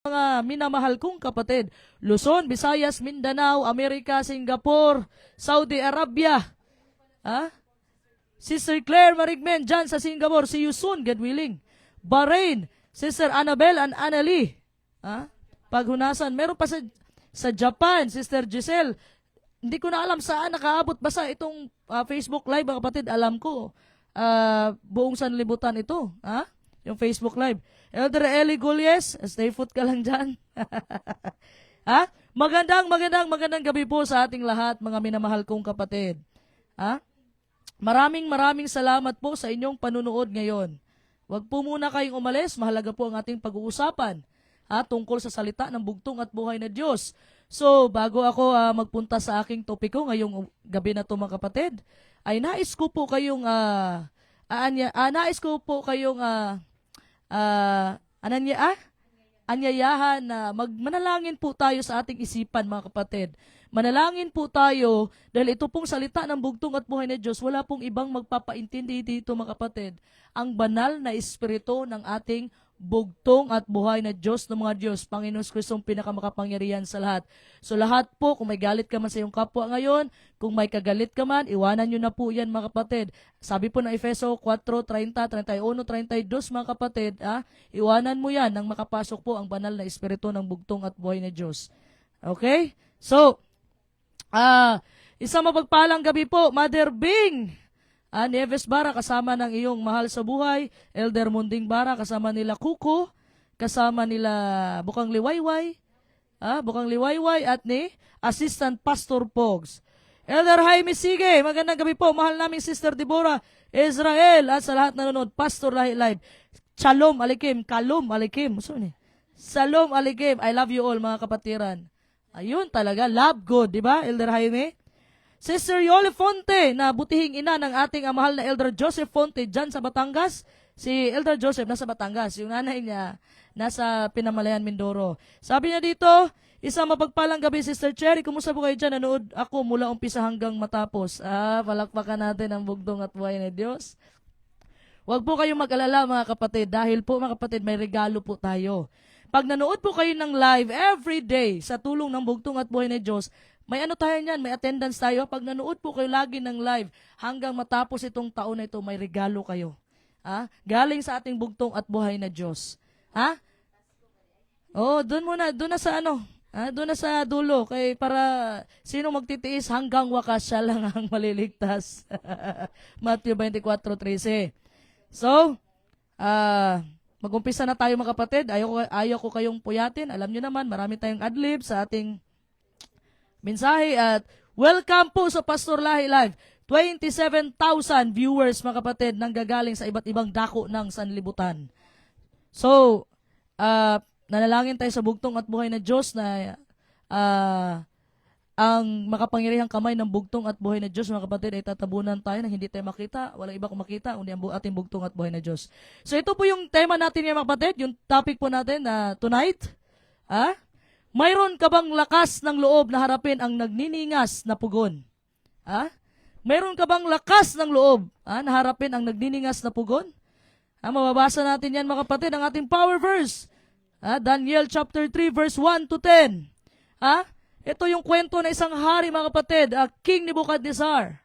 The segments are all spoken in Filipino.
Mga minamahal kong kapatid, Luzon, Visayas, Mindanao, Amerika, Singapore, Saudi Arabia, Sister Claire Marigmen dyan sa Singapore, see you soon, God willing. Bahrain, Sister Annabel and Annalie, paghunasan. Meron pa sa Japan, Sister Giselle, hindi ko na alam saan nakaabot, basta itong Facebook Live, mga kapatid, alam ko, buong sanlibutan ito, yung Facebook Live. Elder Eli Gulles, stay put ka lang dyan. Magandang gabi po sa ating lahat, mga minamahal kong kapatid. Maraming salamat po sa inyong panunood ngayon. Huwag po muna kayong umalis, mahalaga po ang ating pag-uusapan tungkol sa salita ng bugtong at buhay na Diyos. So, bago ako magpunta sa aking topiko ngayong gabi na to, mga kapatid, ay nais ko po kayong anyayahan na manalangin po tayo sa ating isipan, mga kapatid. Manalangin po tayo dahil ito pong salita ng bugtong at buhay na Diyos, wala pong ibang magpapaintindi dito, mga kapatid. Ang banal na espiritu ng ating bugtong at buhay na Diyos ng mga Diyos, Panginoon Kristo ang pinakamakapangyarihan sa lahat. So lahat po, kung may galit ka man sa iyong kapwa ngayon, kung may kagalit ka man, iwanan nyo na po yan, mga kapatid. Sabi po ng Efeso 4:30, 31, 32, mga kapatid, iwanan mo yan nang makapasok po ang banal na espiritu ng bugtong at buhay na Diyos. Okay? So, isang mapagpalang gabi po, Mother Bing Nieves Bara, kasama ng iyong mahal sa buhay, Elder Munding Bara, kasama nila Kuko, kasama nila Bukang Liwayway, at ni Assistant Pastor Pogs. Elder Jaime Sige, magandang gabi po, mahal naming Sister Deborah Israel, at sa lahat na nanonood, Pastor Lahi Live. Shalom Alikim, Kalom Alikim, Salom Alikim, I love you all, mga kapatiran. Ayun talaga, love God, di ba, Elder Jaime? Sister Yoli Fonte, na butihing ina ng ating mahal na Elder Joseph Fonte dyan sa Batangas. Si Elder Joseph nasa Batangas, yung nanay niya nasa Pinamalayan, Mindoro. Sabi niya dito, isang mapagpalang gabi, Sister Cherry, kumusta po kayo dyan? Nanood ako mula umpisa hanggang matapos. Palakpakan natin ang bugtong at buhay na Diyos. Huwag po kayong mag-alala, mga kapatid, dahil po, mga kapatid, may regalo po tayo. Pag nanood po kayo ng live every day sa tulong ng bugtong at buhay na Diyos, may ano tayo niyan, may attendance tayo. Pag nanood po kayo lagi ng live hanggang matapos itong taon na ito, may regalo kayo. Galing sa ating bugtong at buhay na Diyos. Doon na sa doon na sa dulo. Para sino magtitiis hanggang wakas, siya lang ang maliligtas. Matthew 24:13. So, mag-umpisa na tayo, mga kapatid. Ayaw ko kayong puyatin. Alam nyo naman, marami tayong adlib sa ating mensahe at welcome po sa Pastor Lahi Live. 27,000 viewers, mga kapatid, nang gagaling sa iba't ibang dako ng sanlibutan. So, nanalangin tayo sa bugtong at buhay na Diyos na ang makapangyarihang kamay ng bugtong at buhay na Diyos, mga kapatid, ay tatabunan tayo na hindi tayo makita. Walang iba kung makita, kundi ang ating bugtong at buhay na Diyos. So, ito po yung tema natin, mga kapatid, yung topic po natin tonight. Mayroon ka bang lakas ng loob na harapin ang nagniningas na pugon? Mayroon ka bang lakas ng loob na harapin ang nagniningas na pugon? Mababasa natin yan, mga kapatid, ang ating power verse. Daniel chapter 3 verse 1 to 10. Ito yung kwento na isang hari, mga kapatid, King Nebuchadnezzar.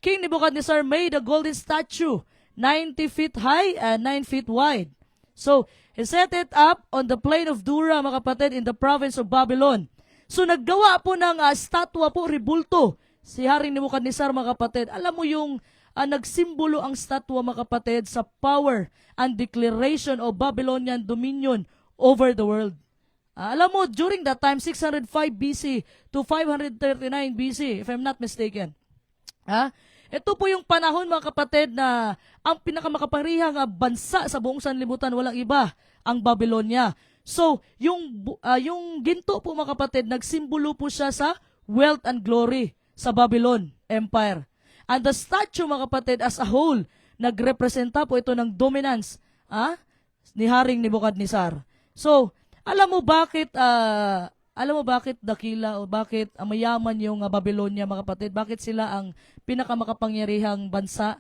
King Nebuchadnezzar made a golden statue 90 feet high and 9 feet wide. So, he set it up on the plain of Dura, mga kapatid, in the province of Babylon. So, naggawa po ng statwa po, ribulto, si Haring Nebuchadnezzar, mga kapatid. Alam mo yung nagsimbolo ang statwa, mga kapatid, sa power and declaration of Babylonian dominion over the world. Alam mo, during that time, 605 BC to 539 BC, if I'm not mistaken. Ito po yung panahon, mga kapatid, na ang pinakamakapangyarihang bansa sa buong sanlibutan, walang iba, ang Babylonia. So, yung ginto po, mga kapatid, nagsimbolo po siya sa wealth and glory sa Babylon Empire. And the statue, mga kapatid, as a whole, nagrepresenta po ito ng dominance ni Haring Nebuchadnezzar. So, alam mo bakit dakila o bakit mayaman yung Babylonia, mga kapatid? Bakit sila ang pinakamakapangyarihang bansa?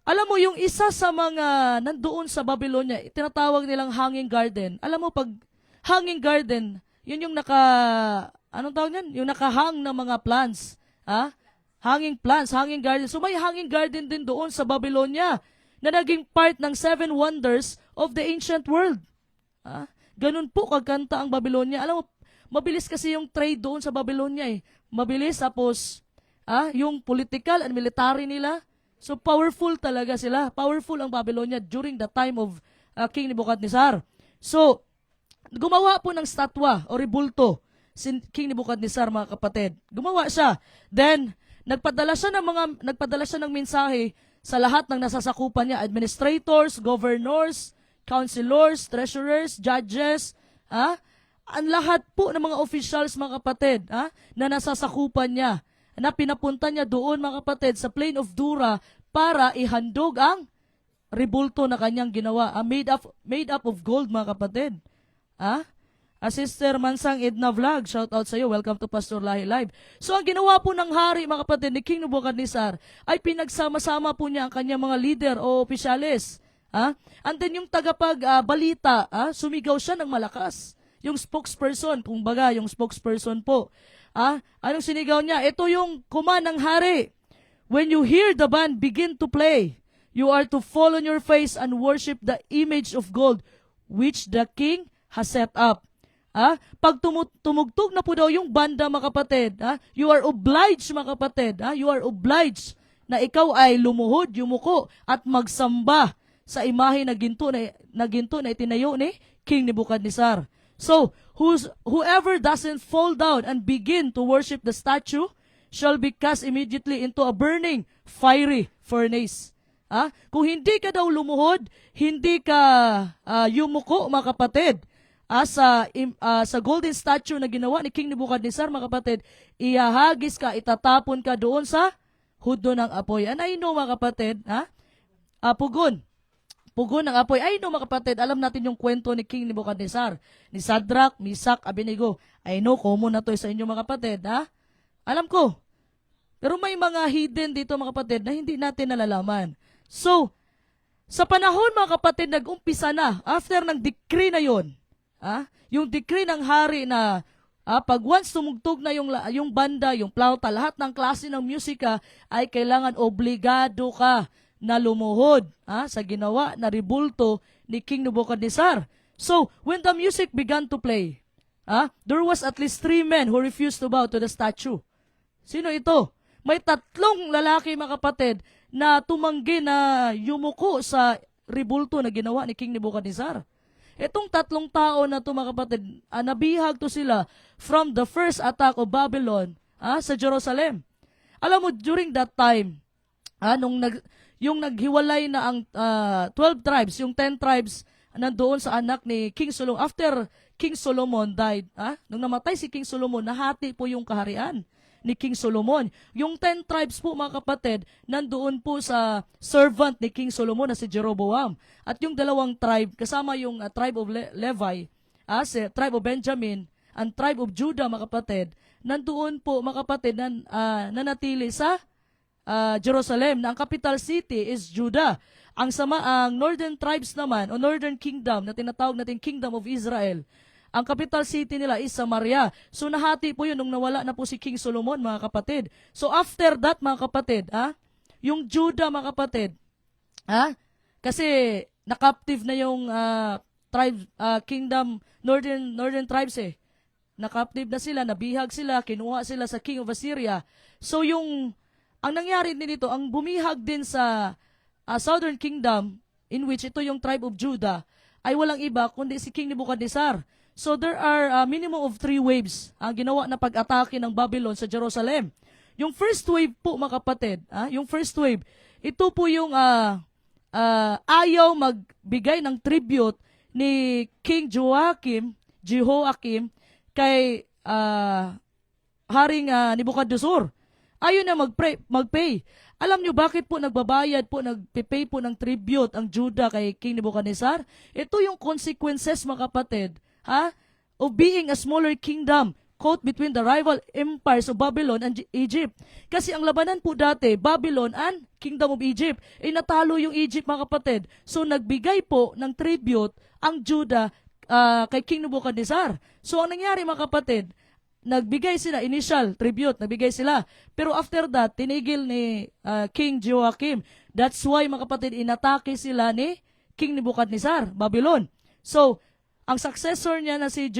Alam mo, yung isa sa mga nandoon sa Babylonia, tinatawag nilang hanging garden. Alam mo, pag hanging garden, yun yung anong tawag yan? Yung nakahang na mga plants. Ha? Hanging plants, hanging garden. So may hanging garden din doon sa Babylonia na naging part ng 7 wonders of the ancient world. Ha? Ganun po kagkanta ang Babylonia. Alam mo, mabilis kasi yung trade doon sa Babylonia eh. Mabilis, tapos yung political and military nila. So powerful talaga sila. Powerful ang Babylonia during the time of King Nebuchadnezzar. So, gumawa po ng statwa o rebulto si King Nebuchadnezzar, mga kapatid. Gumawa siya. Then, nagpadala siya ng mensahe sa lahat ng nasasakupan niya, administrators, governors, councilors, treasurers, judges, ang lahat po ng mga officials, mga kapatid, na nasasakupan niya, na pinapunta niya doon, mga kapatid, sa plain of Dura para ihandog ang rebulto na kanyang ginawa, made up of gold, mga kapatid. Sister Mansang Edna Vlog, shout out sa iyo. Welcome to Pastor Lahi Live. So ang ginawa po ng hari, mga kapatid, ni King Nebuchadnezzar ay pinagsama-sama po niya ang kanyang mga leader o opisyalis. And then yung tagapagbalita, sumigaw siya ng malakas. Yung spokesperson, kumbaga yung spokesperson po. Anong sinigaw niya? Ito yung command ng hari. When you hear the band begin to play, you are to fall on your face and worship the image of gold which the king has set up. Pag tumugtog na po daw yung banda, mga kapatid, you are obliged, mga kapatid, you are obliged na ikaw ay lumuhod, yumuko, at magsamba sa imahe na ginto na itinayo ni King Nebuchadnezzar. So, whoever doesn't fall down and begin to worship the statue shall be cast immediately into a burning, fiery furnace. Kung hindi ka daw lumuhod, hindi ka yumuko, mga kapatid, sa golden statue na ginawa ni King Nebuchadnezzar, mga kapatid, ihahagis ka, itatapon ka doon sa hudno ng apoy. And I know, mga kapatid, pugon ng apoy. I know, mga kapatid, alam natin yung kwento ni King Nebuchadnezzar, ni Shadrach, Meshach, Abednego. I know, common na to sa inyo, mga kapatid, Alam ko. Pero may mga hidden dito, mga kapatid, na hindi natin nalalaman. So, sa panahon, mga kapatid, nag-umpisa na, after ng decree na yon, yung decree ng hari na pag once tumugtog na yung banda, yung flauta, lahat ng klase ng musika ay kailangan obligado ka na lumuhod sa ginawa na rebulto ni King Nebuchadnezzar. So, when the music began to play, there was at least 3 men who refused to bow to the statue. Sino ito? May 3 lalaki, mga kapatid, na tumanggi na yumuko sa rebulto na ginawa ni King Nebuchadnezzar. Itong 3 tao na ito, mga kapatid, nabihag to sila from the first attack of Babylon sa Jerusalem. Alam mo, during that time, yung naghiwalay na ang 12 tribes, yung 10 tribes nandoon sa anak ni King Solomon. After King Solomon died, nung namatay si King Solomon, nahati po yung kaharian ni King Solomon. Yung 10 tribes po, mga kapatid, nandoon po sa servant ni King Solomon na si Jeroboam. At yung 2 tribe, kasama yung tribe of Levi, si tribe of Benjamin, and tribe of Judah, mga kapatid, nandoon po, mga kapatid, nanatili sa Jerusalem, na ang capital city is Judah. Ang northern tribes naman, o northern kingdom, na tinatawag natin Kingdom of Israel, ang capital city nila is Samaria. So nahati po yun nung nawala na po si King Solomon, mga kapatid. So after that, mga kapatid, yung Judah, mga kapatid, kasi na-captive na yung kingdom, northern tribes Na-captive na sila, nabihag sila, kinuha sila sa King of Assyria. So ang nangyari din dito, ang bumihag din sa southern kingdom, in which ito yung tribe of Judah, ay walang iba kundi si King Nebuchadnezzar. So there are minimum of 3 waves ang ginawa na pag-atake ng Babylon sa Jerusalem. Yung first wave po, mga kapatid, yung first wave, ito po yung ayaw magbigay ng tribute ni King Jehoiakim kay Haring Nebuchadnezzar. Ayaw na mag-pay. Alam nyo bakit po nagpe-pay po ng tribute ang Judah kay King Nebuchadnezzar? Ito yung consequences, mga kapatid, of being a smaller kingdom quote, between the rival empires of Babylon and Egypt. Kasi ang labanan po dati, Babylon and Kingdom of Egypt. Natalo yung Egypt, mga kapatid. So nagbigay po ng tribute ang Judah kay King Nebuchadnezzar. So ang nangyari, mga kapatid, nagbigay sila, initial tribute, nagbigay sila. Pero after that, tinigil ni King Joachim. That's why, mga kapatid, inatake sila ni King Nebuchadnezzar, Babylon. So, ang successor niya na si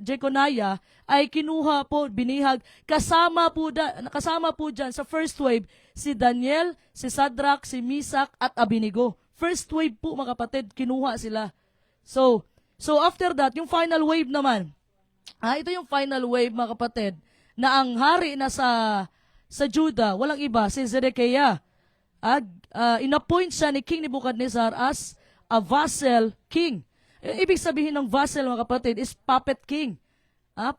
Jeconiah ay kinuha po, binihag, kasama po dyan sa first wave si Daniel, si Shadrach, si Meshach at Abednego. First wave po, mga kapatid, kinuha sila. So after that, yung final wave naman, ito yung final wave, mga kapatid, na ang hari na sa Judah, walang iba, si Zedekiah. Inappoint siya ni King Nebuchadnezzar as a vassal king. Ibig sabihin ng vassal, mga kapatid, is puppet king.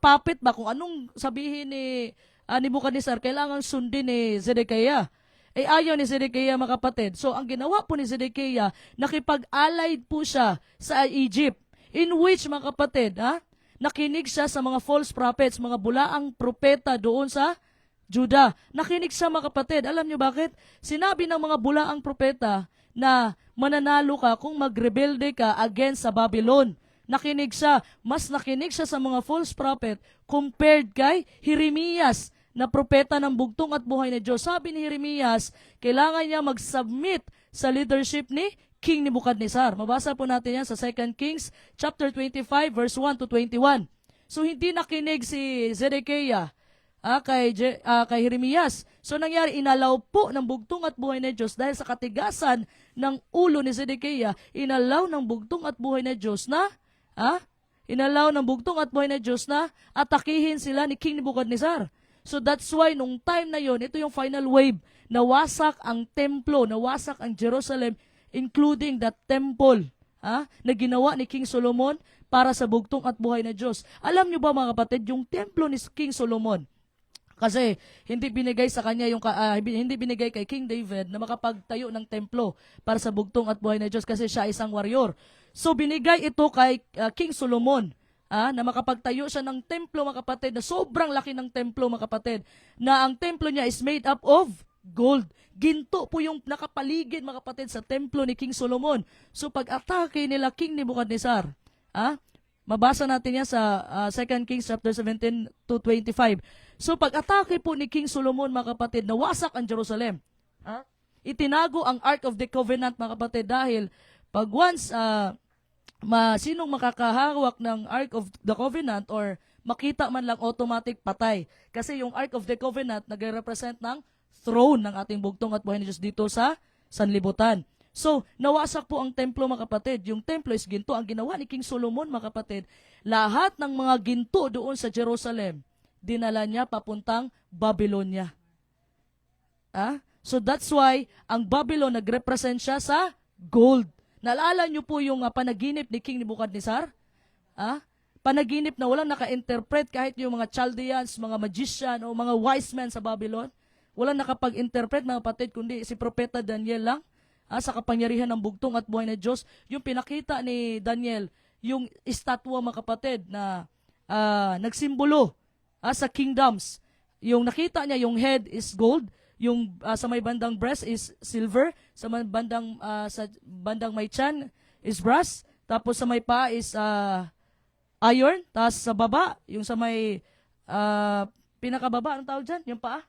Puppet ba? Kung anong sabihin ni Nebuchadnezzar, kailangan sundin ni Zedekiah. Ayaw ni Zedekiah, mga kapatid. So, ang ginawa po ni Zedekiah, nakipag-allied po siya sa Egypt, in which, mga kapatid, nakinig siya sa mga false prophets, mga bulaang propeta doon sa Judah. Nakinig siya, mga kapatid. Alam niyo bakit? Sinabi ng mga bulaang propeta na mananalo ka kung magrebelde ka against sa Babylon. Nakinig siya. Mas nakinig siya sa mga false prophet compared kay Jeremias, na propeta ng bugtong at buhay na Diyos. Sabi ni Jeremias, kailangan niya mag-submit sa leadership ni King Nebuchadnezzar. Mabasa po natin yan sa 2 Kings chapter 25 verse 1 to 21. So hindi nakinig si Zedekiah kay Jeremias. So nangyari, inalaw po ng bugtong at buhay na Diyos dahil sa katigasan ng ulo ni Zedekiah, inalaw ng bugtong at buhay na Diyos na atakihin sila ni King Nebuchadnezzar. So that's why nung time na yon, ito yung final wave, nawasak ang templo, nawasak ang Jerusalem, including the temple na ginawa ni King Solomon para sa bugtong at buhay na Diyos. Alam nyo ba, mga kapatid, yung templo ni King Solomon, kasi hindi binigay sa kanya hindi binigay kay King David na makapagtayo ng templo para sa bugtong at buhay na Diyos kasi siya isang warrior. So binigay ito kay King Solomon na makapagtayo siya ng templo, mga kapatid, na sobrang laki ng templo, mga kapatid, na ang templo niya is made up of gold. Ginto po yung nakapaligid, mga kapatid, sa templo ni King Solomon. So pag-atake nila King Nebuchadnezzar, mabasa natin yan sa 2 Kings chapter 17 to 25. So pag-atake po ni King Solomon, mga kapatid, nawasak ang Jerusalem. Itinago ang Ark of the Covenant, mga kapatid, dahil pag once sinong makakahawak ng Ark of the Covenant or makita man lang, automatic patay. Kasi yung Ark of the Covenant nagre-represent ng throne ng ating bugtong at buhay ni Diyos dito sa sanlibutan. So, nawasak po ang templo, mga kapatid. Yung templo is ginto. Ang ginawa ni King Solomon, mga kapatid, lahat ng mga ginto doon sa Jerusalem, dinala niya papuntang Babylonia. So that's why ang Babylon nagrepresent siya sa gold. Naalala niyo po yung panaginip ni King Nebuchadnezzar? Panaginip na walang naka-interpret, kahit yung mga Chaldeans, mga magician o mga wise men sa Babylon. Walang nakapag-interpret, mga kapatid, kundi si Propeta Daniel lang. Sa kapangyarihan ng bugtong at buhay na Diyos. Yung pinakita ni Daniel, yung estatwa, mga kapatid, na nagsimbolo sa kingdoms. Yung nakita niya, yung head is gold, yung sa may bandang breast is silver, sa bandang may chan is brass, tapos sa may paa is iron, tapos sa baba, yung sa may pinakababa, anong tawag dyan? Yung paa?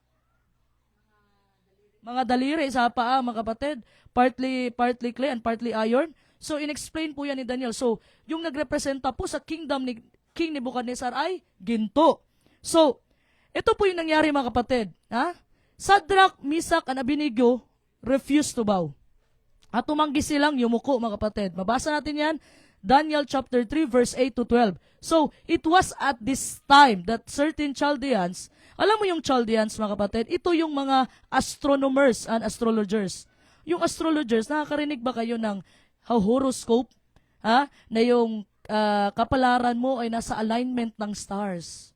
Mga daliri sa paa, mga kapatid, partly clay and partly iron. So, in-explain po yan ni Daniel. So, yung nagrepresenta po sa kingdom ni King Nebuchadnezzar ay ginto. So, ito po yung nangyari, mga kapatid. Shadrach, Meshach, and Abednego refused to bow. At tumanggi silang yumuko, mga kapatid. Mabasa natin yan, Daniel chapter 3 verse 8 to 12. So, it was at this time that certain Chaldeans, alam mo yung Chaldeans, mga kapatid, ito yung mga astronomers and astrologers. Yung astrologers, nakakarinig ba kayo ng horoscope? Na yung kapalaran mo ay nasa alignment ng stars.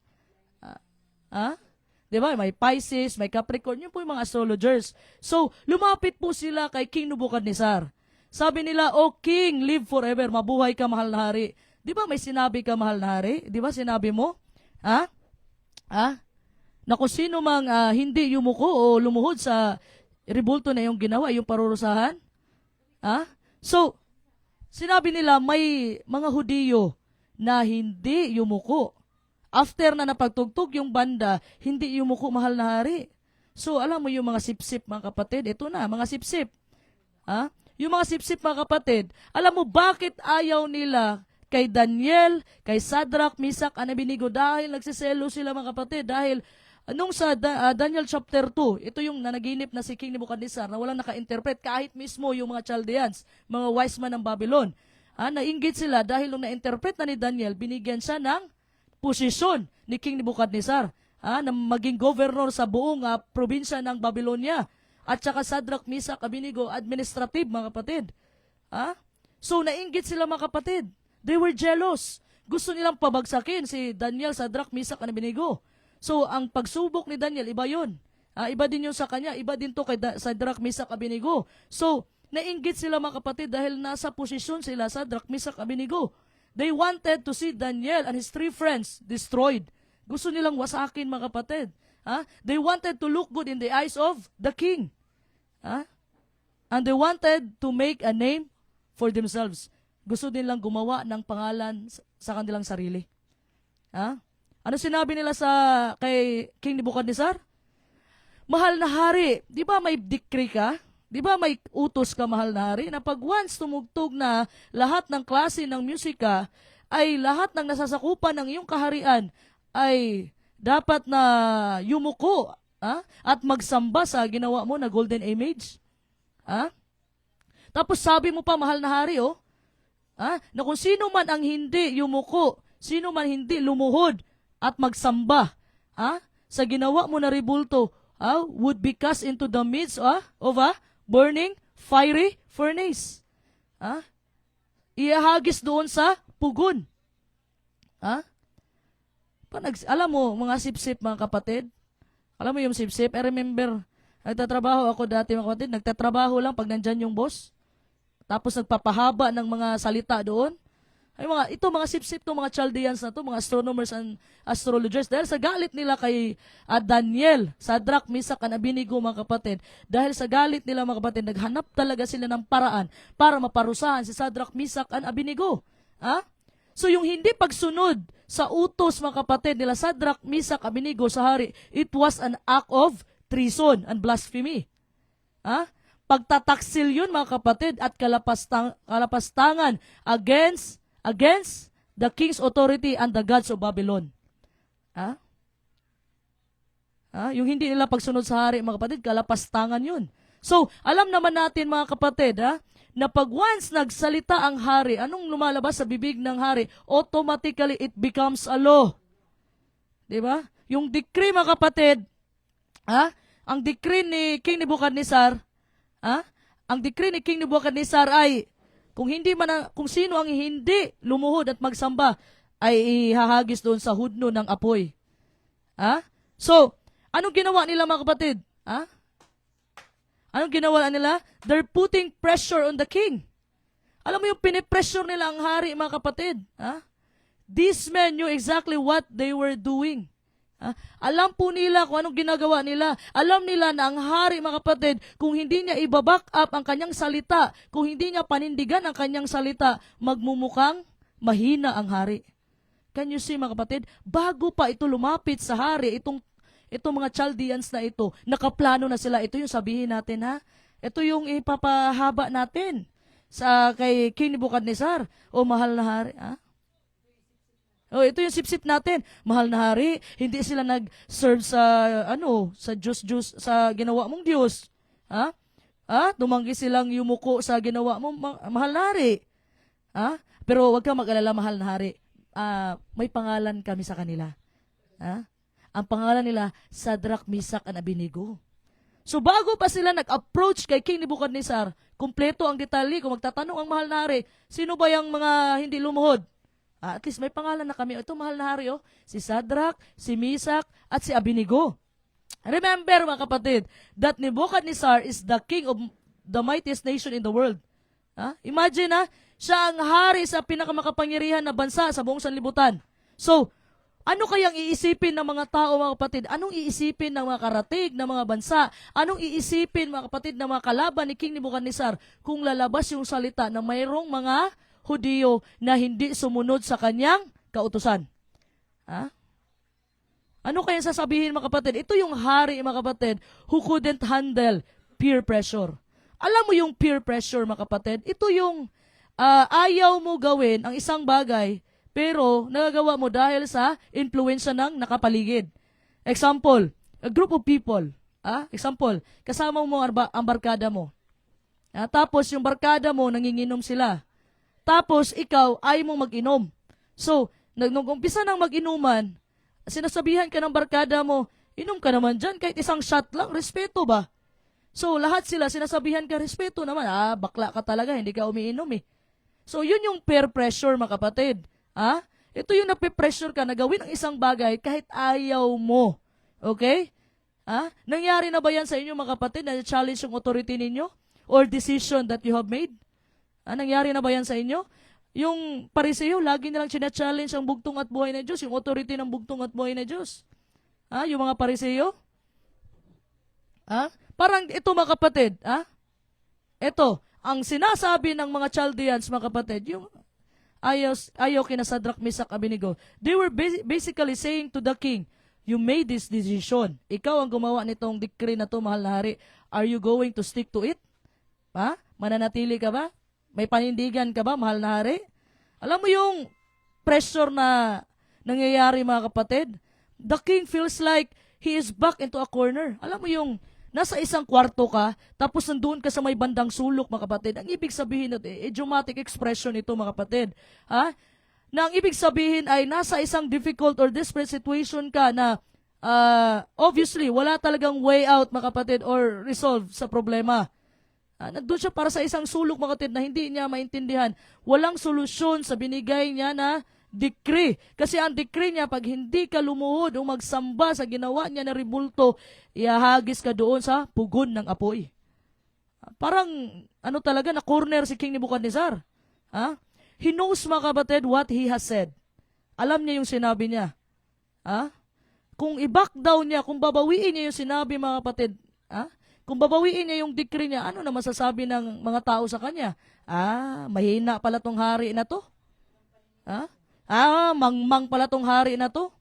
Diba? May Pisces, may Capricorn, yun po yung mga astrologers. So, lumapit po sila kay King Nebuchadnezzar. Sabi nila, "O King, live forever, mabuhay ka, mahal na hari." Di ba may sinabi ka, mahal na hari? Di ba sinabi mo? Ha? Ha? Na kung sino mang hindi yumuko o lumuhod sa rebulto na yung ginawa, yung parurusahan? Ha? So, sinabi nila may mga Hudiyo na hindi yumuko. After na napagtugtog yung banda, hindi yumuko, mahal na hari. So, alam mo yung mga sipsip, mga kapatid, ito na, mga sipsip. Ha? Yung mga sipsip, mga kapatid, alam mo bakit ayaw nila kay Daniel, kay Sadrach, Misak, Abednego, dahil nagsiselo sila, mga kapatid, dahil nung sa Daniel chapter 2, ito yung nanaginip na si King Nebuchadnezzar na walang naka-interpret kahit mismo yung mga Chaldeans, mga wise man ng Babylon. Nainggit sila dahil nung na-interpret na ni Daniel, binigyan siya ng posisyon ni King Nebuchadnezzar na maging governor sa buong probinsya ng Babylonia. At saka Sadrach, Misak, Abednego, administrative, mga kapatid. So nainggit sila, mga kapatid. They were jealous. Gusto nilang pabagsakin si Daniel, Sadrach, Misak, at Abednego. So, ang pagsubok ni Daniel, iba yun. Iba din yun sa kanya. Iba din to kay Sadrach, Misak, Abednego. So, nainggit sila, mga kapatid, dahil nasa posisyon sila, Sadrach, Misak, Abednego. They wanted to see Daniel and his 3 friends destroyed. Gusto nilang wasakin, mga kapatid. They wanted to look good in the eyes of the king. And they wanted to make a name for themselves. Gusto nilang gumawa ng pangalan sa kanilang sarili. Ano sinabi nila kay King Nebuchadnezzar? Mahal na hari, di ba may decree ka? Di ba may utos ka, mahal na hari, na pag once tumugtog na lahat ng klase ng musika, ay lahat ng nasasakupan ng iyong kaharian ay dapat na yumuko at magsamba sa ginawa mo na golden image? Tapos sabi mo pa, mahal na hari, na kung sino man ang hindi yumuko, sino man hindi lumuhod at magsamba sa ginawa mo na rebulto, would be cast into the midst of a burning fiery furnace. Iahagis doon sa pugon. Alam mo, mga sipsip, mga kapatid, alam mo yung sipsip, I remember, nagtatrabaho ako dati, mga kapatid, nagtatrabaho lang pag nandyan yung boss. Tapos nagpapahaba ng mga salita doon. Ay mga sip-sip to, mga Chaldeans na to, mga astronomers and astrologers. Dahil sa galit nila kay Daniel, Sadrach, Misak, and Abednego, mga kapatid. Dahil sa galit nila, mga kapatid, naghanap talaga sila ng paraan para maparusahan si Sadrach, Misak, and Abednego. So yung hindi pagsunod sa utos, mga kapatid, nila Sadrach, Misak, Abednego sa hari, it was an act of treason and blasphemy. Pagtataksil yun, mga kapatid, at kalapastangan against the king's authority and the gods of Babylon. Yung hindi nila pagsunod sa hari, mga kapatid, kalapastangan yun. So, alam naman natin, mga kapatid, na pag once nagsalita ang hari, anong lumalabas sa bibig ng hari? Automatically, it becomes a law. Diba? Yung decree, mga kapatid, ang decree ni King Nebuchadnezzar, ang decree ni King Nebuchadnezzar ay kung sino ang hindi lumuhod at magsamba ay ihahagis doon sa hudno ng apoy. So, anong ginawa nila, mga kapatid? Anong ginawa nila? They're putting pressure on the king. Alam mo yung pinipressure nila ang hari, mga kapatid. These men knew exactly what they were doing. Alam po nila kung anong ginagawa nila. Alam nila na ang hari, mga kapatid, kung hindi niya ibaback up ang kanyang salita, kung hindi niya panindigan ang kanyang salita, magmumukhang mahina ang hari. Can you see, mga kapatid? Bago pa ito lumapit sa hari, itong mga Chaldeans na ito, nakaplano na sila. Ito yung sabihin natin, Ito yung ipapahaba natin kay King Nebuchadnezzar. O mahal na hari, ito yung sip-sip natin. Mahal na hari, hindi sila nag-serve sa Diyos, sa ginawa mong Diyos. Tumanggi silang yumuko sa ginawa mong mahal na hari. Pero wag kang mag-alala, mahal na hari. May pangalan kami sa kanila. Ang pangalan nila, Sadrach, Misak, and Abednego. So bago pa sila nag-approach kay King Nebuchadnezzar, kumpleto ang detalye. Kung magtatanong ang mahal na hari, sino ba yung mga hindi lumuhod? At least may pangalan na kami. Ito, mahal na hari, si Sadrach, si Misak, at si Abednego. Remember, mga kapatid, that Nebuchadnezzar is the king of the mightiest nation in the world. Imagine, Siya ang hari sa pinakamakapangyarihan na bansa sa buong sanlibutan. So, ano kayang iisipin ng mga tao, mga kapatid? Anong iisipin ng mga karatig ng mga bansa? Anong iisipin, mga kapatid, ng mga kalaban ni King Nebuchadnezzar kung lalabas yung salita na mayroong mga Hudiyo na hindi sumunod sa kanyang kautusan? Ha? Ano kaya sasabihin, mga kapatid? Ito yung hari, mga kapatid, who couldn't handle peer pressure. Alam mo yung peer pressure, mga kapatid? Ito yung ayaw mo gawin ang isang bagay, pero nagagawa mo dahil sa influensya ng nakapaligid. Example, a group of people. Example, kasama mo ang barkada mo. Tapos yung barkada mo, nanginginom sila. Tapos ikaw, ayaw mong mag-inom. So, nung umpisa ng mag-inuman, sinasabihan ka ng barkada mo, inom ka naman dyan, kahit isang shot lang, respeto ba? So, lahat sila, sinasabihan ka, respeto naman. Bakla ka talaga, hindi ka umiinom eh. So, yun yung peer pressure, mga kapatid. Ito yung nape-pressure ka na gawin ang isang bagay kahit ayaw mo. Okay? Nangyari na ba yan sa inyo, mga kapatid, na challenge yung authority ninyo? Or decision that you have made? Nangyari na ba yan sa inyo? Yung Pariseo, lagi nilang challenge ang bugtong at buhay na Diyos, yung authority ng bugtong at buhay na Diyos. Yung mga Pariseo? Parang ito, mga kapatid, ito, ang sinasabi ng mga Chaldeans, mga kapatid, yung ayaw kina Sadrach, Meshach, Abednego, they were basically saying to the king, you made this decision. Ikaw ang gumawa nitong decree na to, mahal na hari. Are you going to stick to it? Mananatili ka ba? May panindigan ka ba, mahal na hari? Alam mo yung pressure na nangyayari, mga kapatid? The king feels like he is back into a corner. Alam mo yung nasa isang kwarto ka, tapos nandoon ka sa may bandang sulok, mga kapatid. Ang ibig sabihin ito, idiomatic expression ito, mga kapatid. Na ang ibig sabihin ay nasa isang difficult or desperate situation ka na obviously, wala talagang way out, mga kapatid, or resolve sa problema. Nandun siya para sa isang sulok, mga kapatid, na hindi niya maintindihan. Walang solusyon sa binigay niya na decree. Kasi ang decree niya, pag hindi ka lumuhod o magsamba sa ginawa niya na ribulto, ihahagis ka doon sa pugon ng apoy. Parang, talaga, na corner si King Nebuchadnezzar. He knows, mga kapatid, what he has said. Alam niya yung sinabi niya. Kung i-back down niya, kung babawiin niya yung sinabi, mga kapatid, kung babawiin niya yung decree niya, ano na masasabi ng mga tao sa kanya? Mahina pala tong hari na to. Mangmang pala tong hari na to.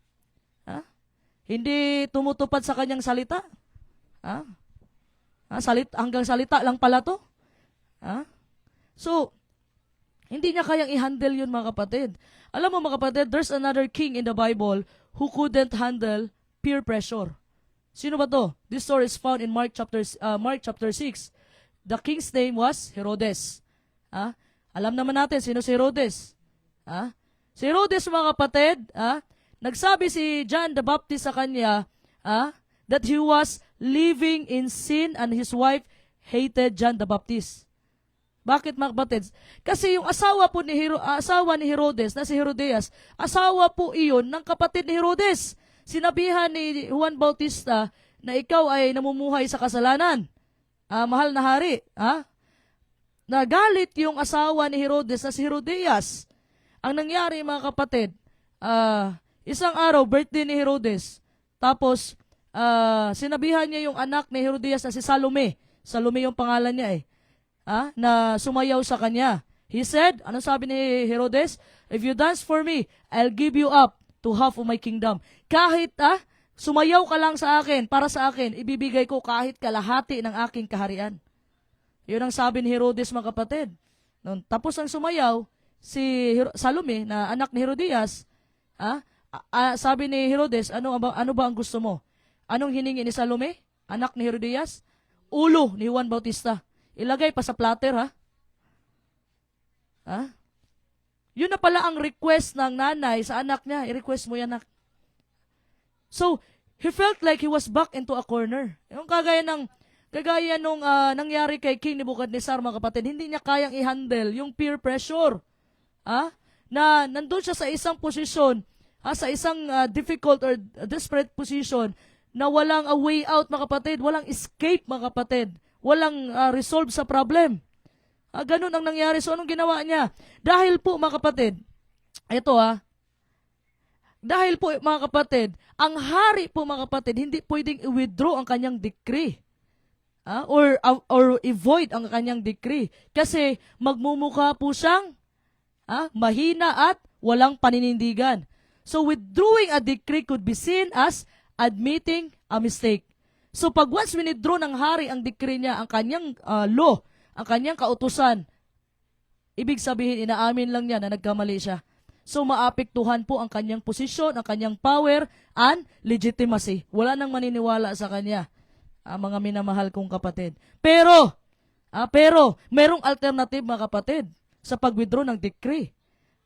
Hindi tumutupad sa kanyang salita. Hanggang salita lang pala to. So, hindi niya kayang i-handle yun, mga kapatid. Alam mo, mga kapatid, there's another king in the Bible who couldn't handle peer pressure. Sino ba to? This story is found in Mark chapter 6. The king's name was Herodes. Alam naman natin sino si Herodes. Si Herodes, mga kapatid, nagsabi si John the Baptist sa kanya that he was living in sin and his wife hated John the Baptist. Bakit, mga kapatid? Kasi yung asawa ni Herodes na si Herodias, asawa po iyon ng kapatid ni Herodes. Sinabihan ni Juan Bautista na ikaw ay namumuhay sa kasalanan. Mahal na hari. Nagalit yung asawa ni Herodes na si Herodias. Ang nangyari, mga kapatid, isang araw, birthday ni Herodes. Tapos, sinabihan niya yung anak ni Herodias na si Salome. Salome yung pangalan niya na sumayaw sa kanya. He said, ano sabi ni Herodes? If you dance for me, I'll give you up to half of my kingdom. Kahit sumayaw ka lang sa akin, para sa akin, ibibigay ko kahit kalahati ng aking kaharian. Yun ang sabi ni Herodes, mga kapatid. Nung tapos ang sumayaw, si Salome, na anak ni Herodias, sabi ni Herodes, ano ba ang gusto mo? Anong hiningi ni Salome, anak ni Herodias? Ulo ni Juan Bautista. Ilagay pa sa platter, Yun na pala ang request ng nanay sa anak niya. I-request mo yan, anak. So, he felt like he was back into a corner. Yung kagaya nung nangyari kay King Nebuchadnezzar, mga kapatid, hindi niya kayang i-handle yung peer pressure. Na nandun siya sa isang posisyon, sa isang difficult or desperate position, na walang a way out, mga kapatid, walang escape, mga kapatid, walang resolve sa problem. Ganun ang nangyari. So anong ginawa niya? Dahil po mga kapatid, ito dahil po mga kapatid, ang hari po mga kapatid, hindi pwedeng i-withdraw ang kanyang decree. Or i-void ang kanyang decree. Kasi magmumukha po siyang mahina at walang paninindigan. So withdrawing a decree could be seen as admitting a mistake. So pag once withdraw ng hari ang decree niya, ang kanyang law, ang kanyang kautusan, ibig sabihin inaamin lang niya na nagkamali siya. So maapektuhan po ang kanyang posisyon, ang kanyang power, and legitimacy. Wala nang maniniwala sa kanya, mga minamahal kong kapatid. Pero merong alternative mga kapatid sa pag-withdraw ng decree.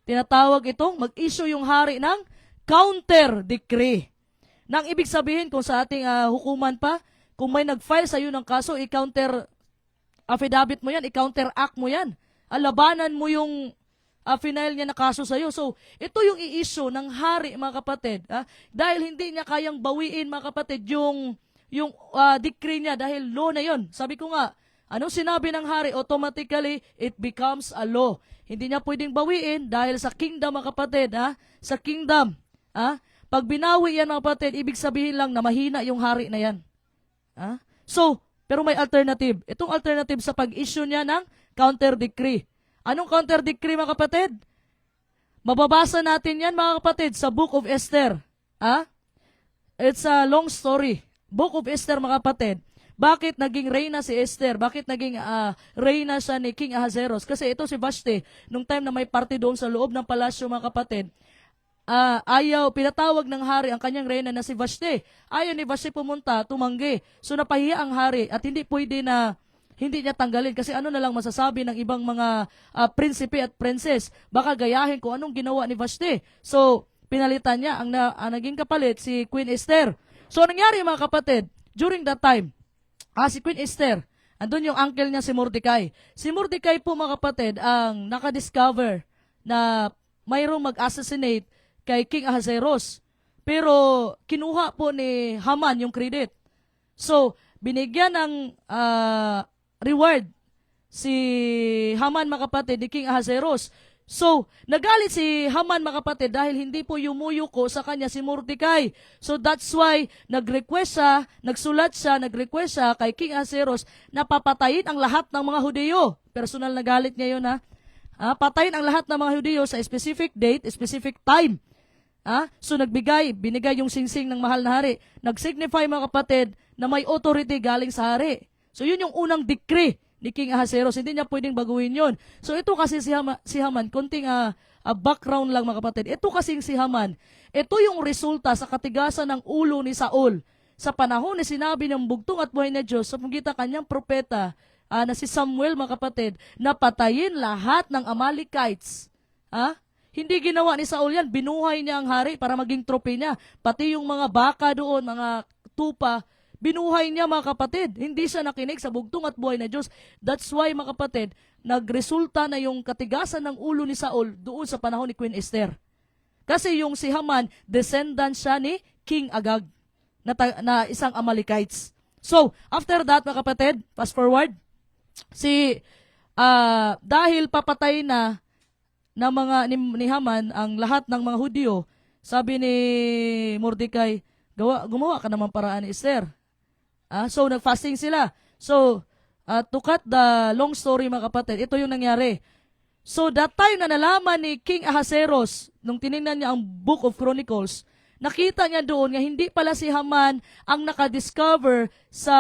Tinatawag itong mag-issue yung hari ng counter decree. Nang ibig sabihin kung sa ating hukuman pa, kung may nag-file sa iyo ng kaso, i-counter affidavit mo yan, i-counter act mo yan. Labanan mo yung final niya na kaso sa iyo. So, ito yung i-issue ng hari mga kapatid. Dahil hindi niya kayang bawiin mga kapatid yung decree niya dahil law na yon. Sabi ko nga, ano sinabi ng hari? Automatically, it becomes a law. Hindi niya pwedeng bawiin dahil sa kingdom mga kapatid. Sa kingdom. Pag binawi yan mga kapatid, ibig sabihin lang na mahina yung hari na yan. So, pero may alternative. Itong alternative sa pag-issue niya ng counter decree. Anong counter decree mga kapatid? Mababasa natin yan mga kapatid sa Book of Esther. It's a long story. Book of Esther mga kapatid. Bakit naging reyna si Esther? Bakit naging reyna siya ni King Ahasuerus? Kasi ito si Vashti, nung time na may party doon sa loob ng palasyo mga kapatid, pinatawag ng hari ang kanyang reyna na si Vashti. Ayaw ni Vashti pumunta, tumanggi. So napahiya ang hari at hindi pwede na hindi niya tanggalin kasi ano na lang masasabi ng ibang mga prinsipe at princess. Baka gayahin kung anong ginawa ni Vashti. So pinalitan niya ang naging kapalit si Queen Esther. So nangyari mga kapatid, during that time, si Queen Esther, andun yung uncle niya si Mordecai. Si Mordecai po mga kapatid ang nakadiscover na mayroong mag-assassinate kay King Ahasuerus. Pero kinuha po ni Haman yung credit. So, binigyan ng reward si Haman mga kapatid ni King Ahasuerus. So, nagalit si Haman mga kapatid dahil hindi po yumuyuko sa kanya si Mordecai. So, that's why nagsulat siya, nag-request siya kay King Ahasuerus na papatayin ang lahat ng mga Hudyo. Personal na galit niya yun patayin ang lahat ng mga Hudyo sa specific date, specific time. So, binigay yung singsing ng mahal na hari. Nag-signify mga kapatid na may authority galing sa hari. So, yun yung unang decree ni King Ahasuerus. Hindi niya pwedeng baguhin yun. So, ito kasi si Haman, konting background lang mga kapatid. Ito kasing si Haman, ito yung resulta sa katigasan ng ulo ni Saul. Sa panahon ni sinabi ng bugtong at buhay na Diyos sa pagitan kanyang propeta na si Samuel mga kapatid, na patayin lahat ng Amalekites. Hindi ginawa ni Saul yan. Binuhay niya ang hari para maging trope niya. Pati yung mga baka doon, mga tupa, binuhay niya mga kapatid. Hindi siya nakinig sa bugtong at buhay na Diyos. That's why mga kapatid, nagresulta na yung katigasan ng ulo ni Saul doon sa panahon ni Queen Esther. Kasi yung si Haman, descendant siya ni King Agag na isang Amalekites. So, after that mga kapatid, fast forward, dahil papatay na ni Haman ang lahat ng mga Hudyo, sabi ni Mordecai, gumawa ka naman paraan ni Esther. So, nag-fasting sila. So, to cut the long story mga kapatid, ito yung nangyari. So, that time na nalaman ni King Ahasuerus, nung tinignan niya ang Book of Chronicles, nakita niya doon nga hindi pala si Haman ang nakadiscover sa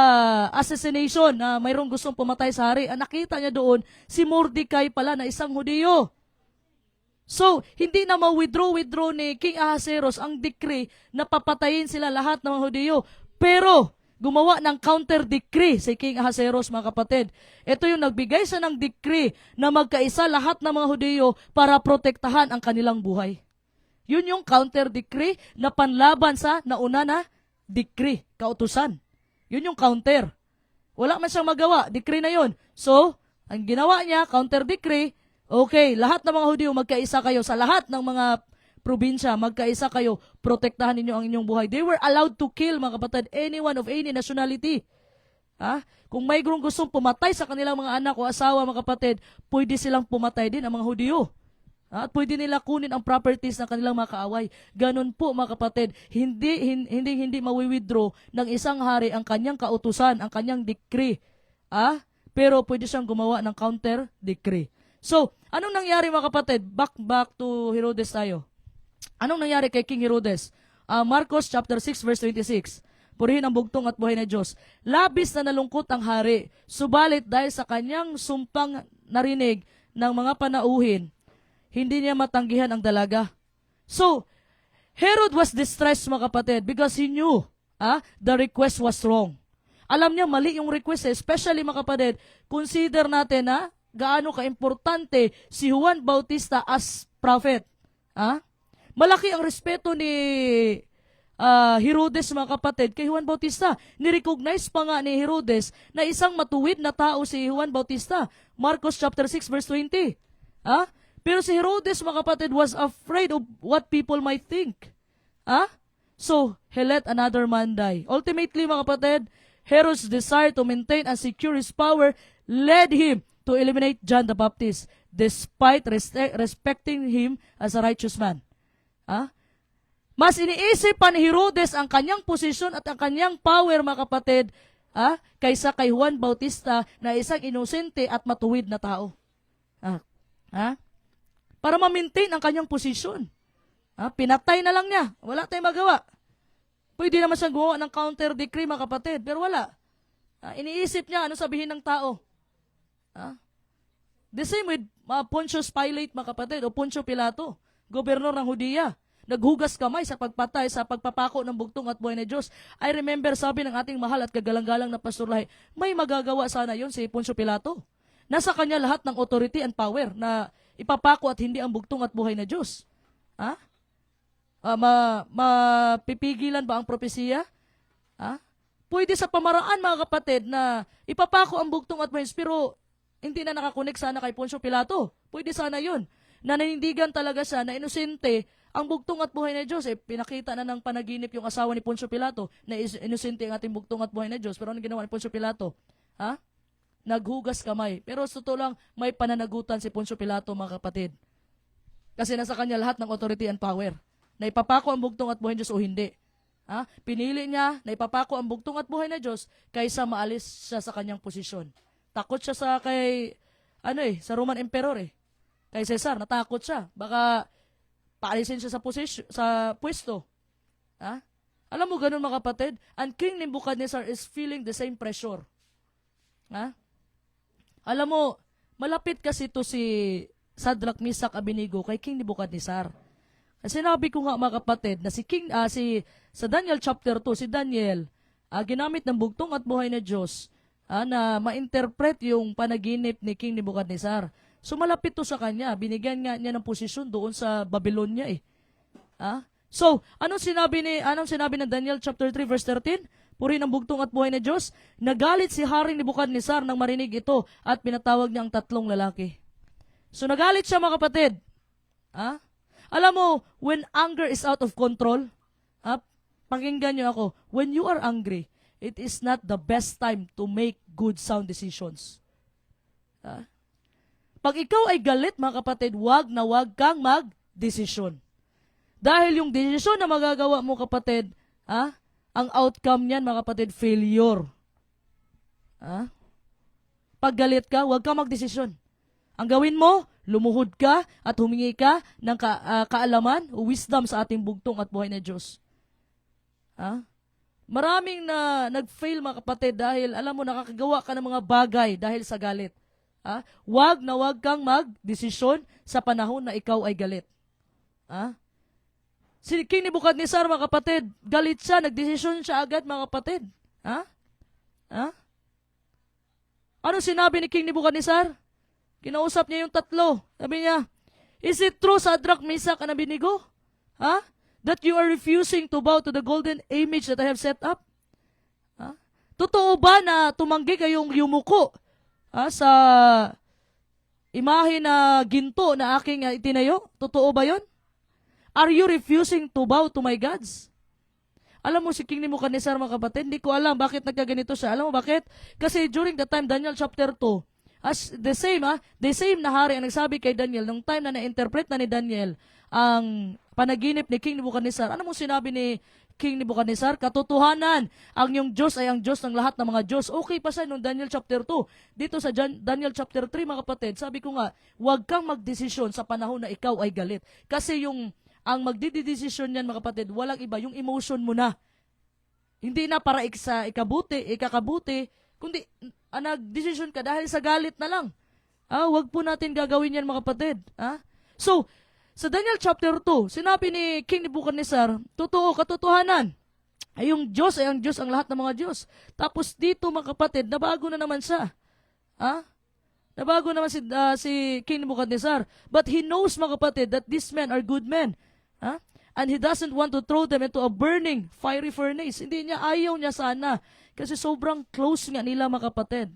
assassination na mayroong gustong pumatay sa hari. Nakita niya doon si Mordecai pala na isang Hudyo. So, hindi na ma-withdraw ni King Ahasuerus ang decree na papatayin sila lahat ng mga Hudyo. Pero, gumawa ng counter-decree si King Ahasuerus mga kapatid. Ito yung nagbigay siya ng decree na magkaisa lahat ng mga Hudyo para protektahan ang kanilang buhay. Yun yung counter-decree na panlaban sa nauna na decree, kautusan. Yun yung counter. Wala man siyang magawa, decree na yun. So, ang ginawa niya, counter-decree, okay, lahat ng mga Hudyo magkaisa kayo sa lahat ng mga probinsya, magkaisa kayo, protektahan ninyo ang inyong buhay. They were allowed to kill, mga kapatid, anyone of any nationality. Kung mayroong gustong pumatay sa kanilang mga anak o asawa, mga kapatid, pwede silang pumatay din ang mga Hudyo. At pwede nila kunin ang properties ng kanilang mga kaaway. Ganun po, mga kapatid, hindi mawi-withdraw ng isang hari ang kanyang kautusan, ang kanyang decree. Pero pwede siyang gumawa ng counter decree. So, anong nangyari, mga kapatid? Back to Herodes tayo. Anong nangyari kay King Herodes? Marcos chapter 6 verse 26. Purihin ang bugtong at buhay na Diyos. Labis na nalungkot ang hari, subalit dahil sa kanyang sumpang narinig ng mga panauhin, hindi niya matanggihan ang dalaga. So, Herod was distressed, mga kapatid, because he knew the request was wrong. Alam niya mali yung request, especially, mga kapatid, consider natin gaano ka-importante si Juan Bautista as prophet. Malaki ang respeto ni Herodes, mga kapatid, kay Juan Bautista. Nirecognize pa nga ni Herodes na isang matuwid na tao si Juan Bautista. Marcos chapter 6 verse 20. Pero si Herodes, mga kapatid, was afraid of what people might think. So, he let another man die. Ultimately, mga kapatid, Herod's desire to maintain and secure his power led him to eliminate John the Baptist despite respecting him as a righteous man. Mas iniisip pa ni Herodes ang kanyang posisyon at ang kanyang power, mga kapatid, kaysa kay Juan Bautista na isang inosente at matuwid na tao. Para ma-maintain ang kanyang posisyon. Pinatay na lang niya. Wala tayong magawa. Pwede naman siyang gumawa ng counter decree, mga kapatid, pero wala. Iniisip niya ano sabihin ng tao. The same with Pontius Pilate, mga kapatid, o Poncio Pilato, gobernador ng Hudiya. Naghugas kamay sa pagpatay, sa pagpapako ng bugtong at buhay na Diyos. I remember, sabi ng ating mahal at kagalang-galang na Pastor Lahi, may magagawa sana yon si Poncio Pilato. Nasa kanya lahat ng authority and power na ipapako at hindi ang bugtong at buhay na Diyos. Mapipigilan ba ang propesiya? Pwede sa pamaraan, mga kapatid, na ipapako ang bugtong at buhay na Diyos, pero hindi na nakakonek sana kay Poncio Pilato. Pwede sana yun. Na nanindigan talaga siya na inosente ang bugtong at buhay na Diyos. Pinakita na ng panaginip yung asawa ni Poncio Pilato na inosente ang ating bugtong at buhay na Diyos. Pero ano ginawa ni Poncio Pilato? Naghugas kamay. Pero sa totoo lang, may pananagutan si Poncio Pilato, mga kapatid. Kasi nasa kanya lahat ng authority and power. Na ipapako ang bugtong at buhay na Diyos o hindi. Pinili niya na ipapako ang bugtong at buhay na Diyos kaysa maalis siya sa kanyang posisyon. Takot siya sa Roman Emperor Kay Cesar, natakot siya. Baka paalisin siya sa pwesto. Alam mo ganun, mga kapatid? And King Nebuchadnezzar is feeling the same pressure. Alam mo, malapit kasi to si Shadrach, Meshach, Abednego kay King Nebuchadnezzar. Kasi sinabi ko nga, mga kapatid, na sa Daniel chapter 2, si Daniel, ginamit ng bugtong at buhay na Diyos na ma-interpret yung panaginip ni King Nebuchadnezzar. So malapit to sa kanya, binigyan nga niya ng posisyon doon sa Babylonia So, anong sinabi ng Daniel chapter 3 verse 13? Purihin ang bugtong at buhay na Diyos. Nagalit si Haring Nebuchadnezzar nang marinig ito at pinatawag niya ang tatlong lalaki. So nagalit siya, mga kapatid. Alam mo, when anger is out of control, pakinggan niyo ako, when you are angry, it is not the best time to make good sound decisions. Pag ikaw ay galit, mga kapatid, wag kang mag-desisyon. Dahil yung desisyon na magagawa mo, kapatid, ang outcome niyan, mga kapatid, failure. Pag galit ka, wag kang mag-desisyon. Ang gawin mo, lumuhod ka at humingi ka ng kaalaman o wisdom sa ating bugtong at buhay na Diyos. Maraming na nag-fail, mga kapatid, dahil alam mo, nakakagawa ka ng mga bagay dahil sa galit. Wag kang mag-desisyon sa panahon na ikaw ay galit. Si King Nebuchadnezzar, mga kapatid, galit siya, nagdesisyon siya agad, mga kapatid. Ano sinabi ni King Nebuchadnezzar? Kinausap niya yung tatlo. Sabi niya, is it true, Shadrach, Meshach, and Abednego? That you are refusing to bow to the golden image that I have set up? Totoo ba na tumanggi kayong yumuko sa imahe na ginto na aking itinayo? Totoo ba yon? Are you refusing to bow to my gods? Alam mo si King Nebuchadnezzar mga kapatid, hindi ko alam bakit nagkaganito siya. Alam mo bakit? Kasi during the time, Daniel chapter 2, as the same na hari ang nagsabi kay Daniel, nung time na na-interpret na ni Daniel ang panaginip ni King Nebuchadnezzar, ano mo sinabi ni King Nebuchadnezzar? Katotohanan, ang iyong Diyos ay ang Diyos ng lahat ng mga Diyos. Okay pa siya nung Daniel chapter 2. Dito sa Daniel chapter 3 mga kapatid, sabi ko nga, huwag kang magdesisyon sa panahon na ikaw ay galit. Kasi ang magdidesisyon niyan mga kapatid, walang iba, yung emotion mo na. Hindi na para ikakabuti, kundi nagdesisyon ka dahil sa galit na lang. Wag po natin gagawin yan mga kapatid. So, sa Daniel chapter 2, sinabi ni King Nebuchadnezzar, totoo, katotohanan, ay yung Diyos ay ang Diyos ang lahat ng mga Diyos. Tapos dito mga kapatid, nabago na naman siya. Nabago naman si King Nebuchadnezzar. But he knows mga kapatid that these men are good men. And he doesn't want to throw them into a burning fiery furnace. Ayaw niya sana. Kasi sobrang close nga nila mga kapatid.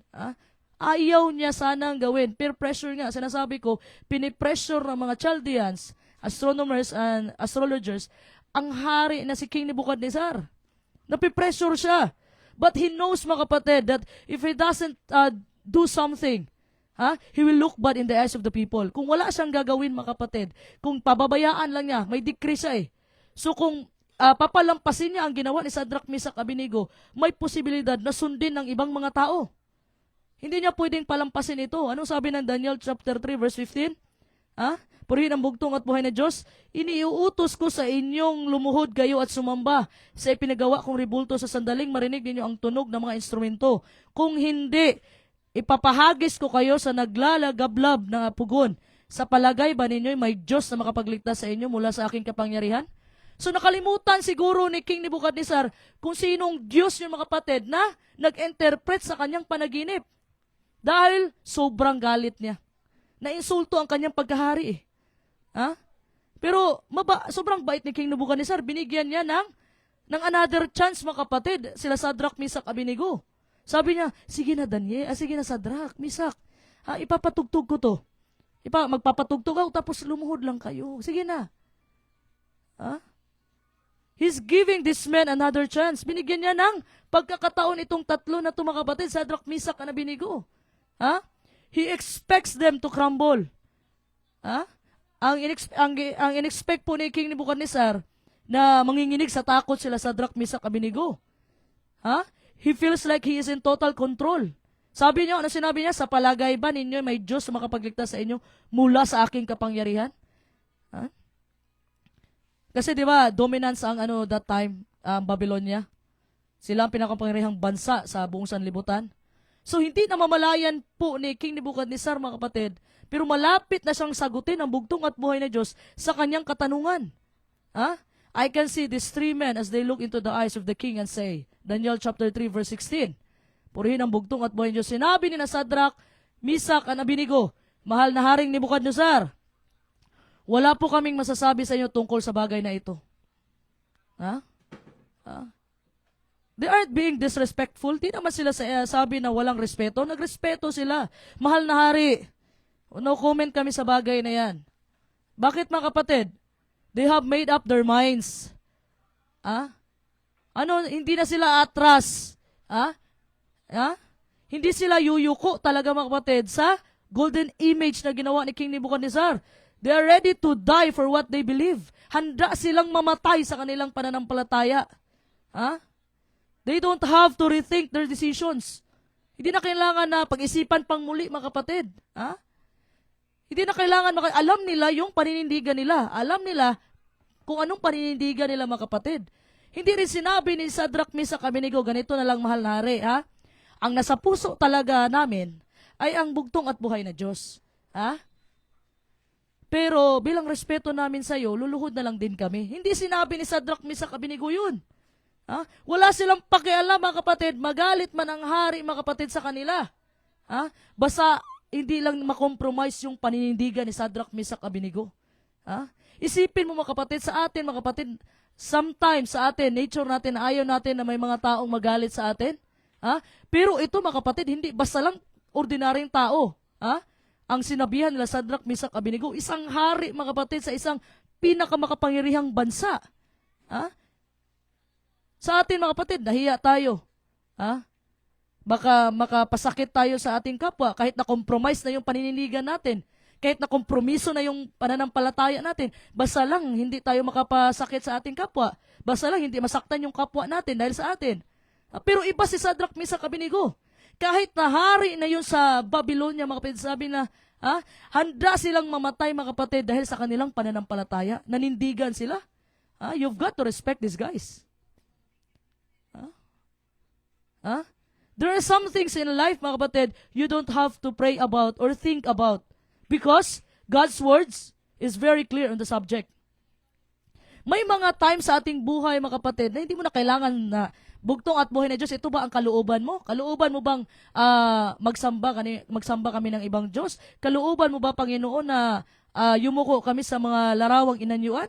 Ayaw niya sanang gawin. Peer pressure nga. Sinasabi ko, pinipressure ng mga Chaldeans, astronomers and astrologers, ang hari na si King Nebuchadnezzar. Napipressure siya. But he knows mga kapatid that if he doesn't do something, he will look bad in the eyes of the people. Kung wala siyang gagawin mga kapatid, kung pababayaan lang niya, may decree siya eh. So kung papalampasin niya ang ginawa ni Shadrach, Meshach, Abednego, may posibilidad na sundin ng ibang mga tao. Hindi niya pwedeng palampasin ito. Anong sabi ng Daniel chapter 3 verse 15? Purihin ang bugtong at buhay na Diyos, iniuutos ko sa inyong lumuhod kayo at sumamba sa ipinagawa kong ribulto sa sandaling marinig ninyo ang tunog ng mga instrumento. Kung hindi, ipapahagis ko kayo sa naglalagablab na pugon. Sa palagay ba ninyo'y may Diyos na makapagligtas sa inyo mula sa aking kapangyarihan? So nakalimutan siguro ni King Nebuchadnezzar kung sinong Diyos yung mga kapatid na nag-interpret sa kanyang panaginip. Dahil sobrang galit niya. Nainsulto ang kanyang pagkahari eh. Pero sobrang bait ni King Nebuchadnezzar. Binigyan niya ng another chance mga kapatid. Sila Shadrach, Meshach, Abednego. Sabi niya, sige na Daniel, sige na Shadrach, Meshach, ipapatugtog ko to. Magpapatugtog ako tapos lumuhod lang kayo. Sige na. He's giving this man another chance. Binigyan niya ng pagkakataon itong tatlo na ito mga kapatid, Shadrach, Meshach, and Abednego. He expects them to crumble. Ang in-expect po ni King Nebuchadnezzar na manginginig sa takot sila Shadrach, Meshach, Abednego. He feels like he is in total control. Sabi niyo, ano sinabi niya? Sa palagay ba ninyo may Diyos na makapagligtas sa inyo mula sa aking kapangyarihan? Kasi di ba, dominance ang that time, Babylonia. Sila ang pinakapangyarihang bansa sa buong sanlibutan. So hindi na mamalayan po ni King Nebuchadnezzar mga kapatid, pero malapit na siyang sagutin ang bugtong at buhay na Diyos sa kanyang katanungan. I can see these three men as they look into the eyes of the king and say, Daniel chapter 3 verse 16, purihin ang bugtong at buhay ng Diyos. Sinabi ni na Shadrach, Meshach, and Abednego, mahal na Haring Nebuchadnezzar, wala po kaming masasabi sa inyo tungkol sa bagay na ito. They aren't being disrespectful. Di naman sila sabi na walang respeto. Nagrespeto sila. Mahal na hari, no comment kami sa bagay na yan. Bakit mga kapatid? They have made up their minds. Hindi na sila atras. Hindi sila yuyuko talaga mga kapatid sa golden image na ginawa ni King Nebuchadnezzar. They are ready to die for what they believe. Handa silang mamatay sa kanilang pananampalataya. They don't have to rethink their decisions. Hindi na kailangan na pag-isipan pang muli mga kapatid. Hindi na kailangan, alam nila yung paninindigan nila. Alam nila kung anong paninindigan nila mga kapatid. Hindi rin sinabi ni Shadrach, Meshach, Abednego, ganito na lang mahal na hari. Ang nasa puso talaga namin ay ang bugtong at buhay na Diyos. Pero bilang respeto namin sa iyo, luluhod na lang din kami. Hindi sinabi ni Shadrach, Meshach, Abednego yun. Wala silang pakialam mga kapatid, magalit man ang hari mga kapatid sa kanila. Basta hindi lang makompromise yung paninindigan ni Shadrach, Meshach, Abednego. Isipin mo mga kapatid, sa atin mga kapatid, sometimes sa atin, nature natin, ayaw natin na may mga taong magalit sa atin. Pero ito mga kapatid, hindi basta lang ordinaryong tao. Ang sinabihan nila Shadrach, Meshach, Abednego, isang hari mga kapatid sa isang pinakamakapangyarihang bansa. Sa atin mga kapatid, nahiya tayo. Ha? Baka makapasakit tayo sa ating kapwa kahit na compromise na yung paninindigan natin. Kahit na kompromiso na yung pananampalataya natin, basta lang hindi tayo makapasakit sa ating kapwa. Basta lang hindi masaktan yung kapwa natin dahil sa atin. Pero iba si Shadrach, Meshach, Abednego. Kahit na hari na yun sa Babylonia, mga kapatid, sabi na, handa silang mamatay, mga kapatid, dahil sa kanilang pananampalataya. Nanindigan sila. You've got to respect these guys. There are some things in life, mga kapatid, you don't have to pray about or think about. Because God's words is very clear on the subject. May mga times sa ating buhay, mga kapatid, na hindi mo na kailangan na bugtong at buhay na Diyos. Ito ba ang kalooban mo? Kalooban mo bang magsamba kami ng ibang Diyos? Kalooban mo ba, Panginoon, na yumuko kami sa mga larawang inanyuan?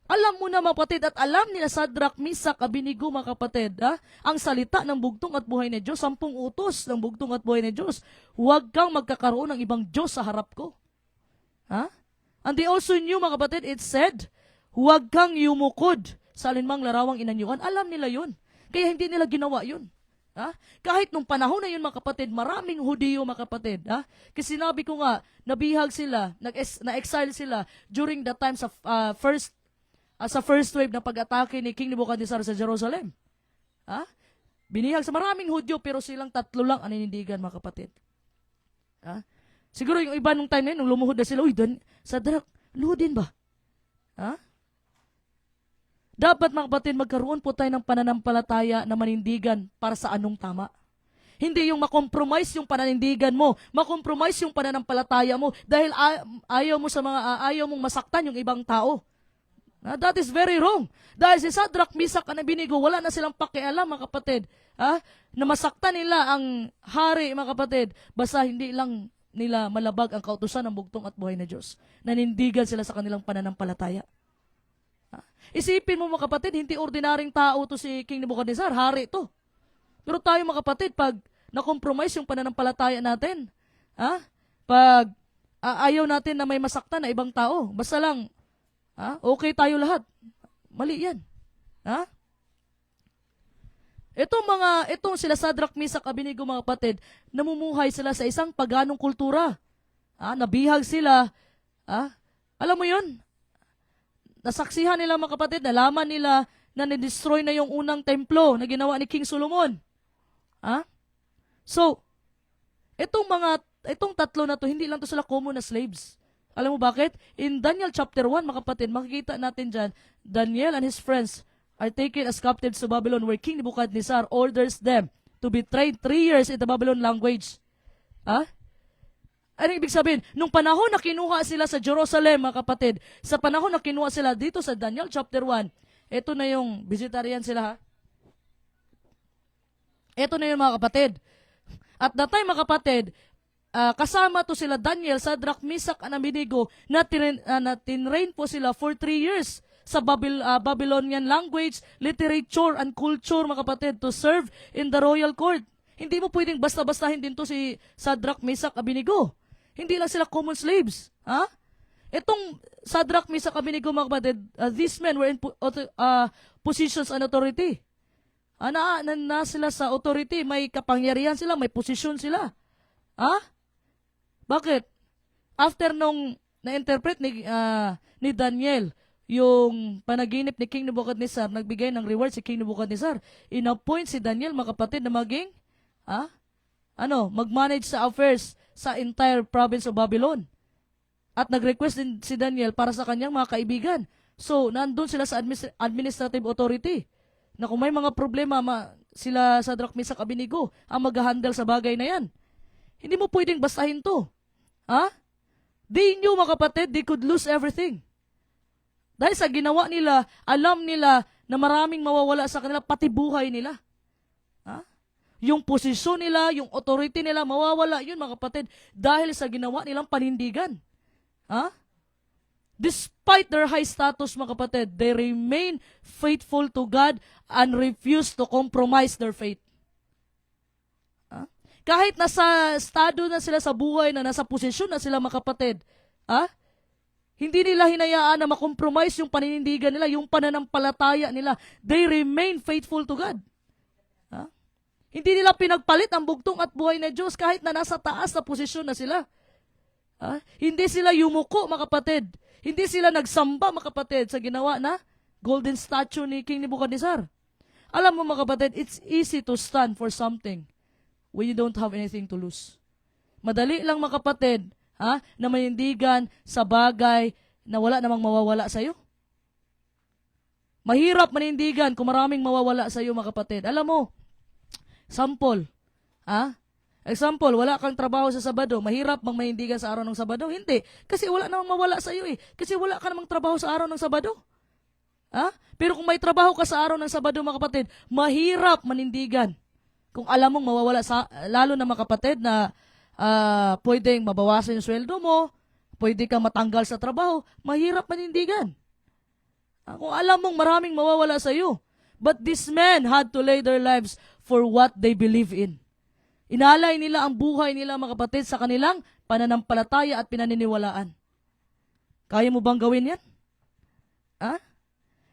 Alam mo na, mga kapatid, at alam nila Shadrach, Meshach, Abednego, mga kapatid, ang salita ng bugtong at buhay ni Diyos, 10 utos ng bugtong at buhay ni Diyos. Huwag kang magkakaroon ng ibang Diyos sa harap ko. And they also knew, mga kapatid, it said, huwag kang yumukod sa alinmang larawang inanyuan. Alam nila yun. Kaya hindi nila ginawa yun. Kahit nung panahon na yun, mga kapatid, maraming Hudiyo, mga kapatid. Kasi sinabi ko nga, nabihag sila, na-exile sila during the times of sa first wave na pag-atake ni King Nebuchadnezzar sa Jerusalem. Binihag sa maraming Hudyo, pero silang 3 lang ang ninindigan, mga kapatid. Siguro yung iba nung time na yun, nung lumuhod na sila, Shadrach, luhodin ba? Dapat, mga kapatid, magkaroon po tayo ng pananampalataya na manindigan para sa anong tama. Hindi yung makompromise yung pananindigan mo, makompromise yung pananampalataya mo dahil ayaw mong masaktan yung ibang tao. That is very wrong. Dahil si Shadrach, Meshach, at Abednego, wala na silang pakialam, mga kapatid, na masaktan nila ang hari, mga kapatid, basta hindi lang nila malabag ang kautusan ng bugtong at buhay na Diyos. Nanindigan sila sa kanilang pananampalataya. Isipin mo, mga kapatid, hindi ordinaryong tao to si King Nebuchadnezzar, hari to. Pero tayo, mga kapatid, pag na-compromise yung pananampalataya natin, pag ayaw natin na may masaktan na ibang tao, basta lang, okay tayo lahat. Mali yan. Itong sila Shadrach, Meshach, Abednego, mga kapatid, namumuhay sila sa isang paganong kultura. Nabihag sila. Alam mo yun? Nasaksihan nila, mga kapatid, nalaman nila na na-destroy na yung unang templo na ginawa ni King Solomon. So, itong 3 na to, hindi lang to sila common na slaves. Alam mo bakit? In Daniel chapter 1, mga kapatid, makikita natin dyan, Daniel and his friends are taken as captives to Babylon where King Nebuchadnezzar orders them to be trained 3 years in the Babylon language. Ano ibig sabihin? Nung panahon na kinuha sila sa Jerusalem, mga kapatid, sa panahon na kinuha sila dito sa Daniel chapter 1, ito na yung, vegetarian sila Ito na yung, mga kapatid. At that time, mga kapatid, kasama to sila Daniel, Shadrach, Meshach, and Abednego na tinrain po sila for 3 years sa Babylonian language, literature, and culture, mga kapatid, to serve in the royal court. Hindi mo pwedeng basta-bastahin din to si Shadrach, Meshach, Abednego. Hindi lang sila common slaves. Itong Shadrach, Meshach, Abednego, mga kapatid, these men were in positions and authority. Na sila sa authority, may kapangyarihan sila, may posisyon sila. Bakit? After nung na-interpret ni Daniel yung panaginip ni King Nebuchadnezzar, nagbigay ng reward si King Nebuchadnezzar. In-appoint si Daniel, mga kapatid, na maging mag-manage sa affairs sa entire province of Babylon. At nag-request din si Daniel para sa kanyang mga kaibigan. So, nandun sila sa administrative authority na kung may mga problema, sila Shadrach, Meshach, Abednego ang mag-handle sa bagay na yan. Hindi mo pwedeng bastahin to. They knew, mga kapatid, they could lose everything. Dahil sa ginawa nila, alam nila na maraming mawawala sa kanila, pati buhay nila. Yung posisyon nila, yung authority nila, mawawala yun, mga kapatid, dahil sa ginawa nilang panindigan. Despite their high status, mga kapatid, they remain faithful to God and refuse to compromise their faith. Kahit nasa estado na sila sa buhay, na nasa posisyon na sila, mga kapatid, Hindi nila hinayaan na makompromise yung paninindigan nila, yung pananampalataya nila. They remain faithful to God. Ha? Hindi nila pinagpalit ang bugtong at buhay na Diyos kahit na nasa taas na posisyon na sila. Ha? Hindi sila yumuko, mga kapatid. Hindi sila nagsamba, mga kapatid, sa ginawa na golden statue ni King Nebuchadnezzar. Alam mo, mga kapatid, it's easy to stand for something when you don't have anything to lose. Madali lang, mga kapatid, na manindigan sa bagay na wala namang mawawala sa iyo. Mahirap manindigan kung maraming mawawala sa iyo, mga kapatid. Alam mo, sample, example, wala kang trabaho sa Sabado, mahirap bang manindigan sa araw ng Sabado? Hindi, kasi wala namang mawala sa iyo Kasi wala ka namang trabaho sa araw ng Sabado. Pero kung may trabaho ka sa araw ng Sabado, mga kapatid, mahirap manindigan. Kung alam mong mawawala lalo na, mga kapatid, na pwedeng mabawasan yung sweldo mo, pwede kang matanggal sa trabaho, mahirap manindigan. Kung alam mong maraming mawawala sa iyo. But these men had to lay their lives for what they believe in. Inalay nila ang buhay nila, mga kapatid, sa kanilang pananampalataya at pinaniniwalaan. Kaya mo bang gawin yan?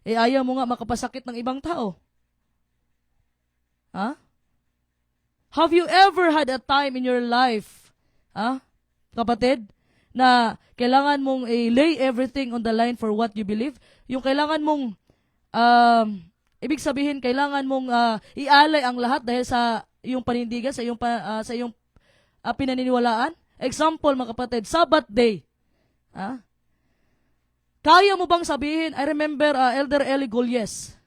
Ayaw mo nga makapasakit ng ibang tao. Have you ever had a time in your life, kapatid, na kailangan mong lay everything on the line for what you believe? Yung kailangan mong, ibig sabihin, kailangan mong ialay ang lahat dahil sa iyong panindigan, sa iyong pinaniniwalaan. Example, mga kapatid, Sabbath day. Kaya mo bang sabihin, I remember Elder Eli Gulles.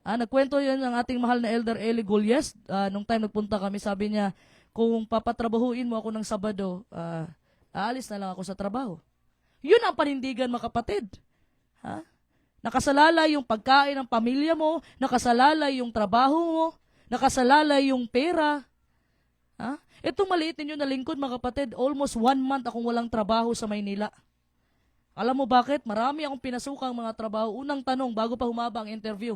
Nagkwento yun ng ating mahal na Elder Eli Gulles. Nung time nagpunta kami, sabi niya, kung papatrabahuin mo ako ng Sabado, aalis na lang ako sa trabaho. Yun ang panindigan, mga kapatid. Nakasalalay yung pagkain ng pamilya mo, nakasalalay yung trabaho mo, nakasalalay yung pera. Itong maliit ninyo na lingkod, mga kapatid, almost 1 month akong walang trabaho sa Maynila. Alam mo bakit? Marami akong pinasukang mga trabaho. Unang tanong, bago pa humaba ang interview.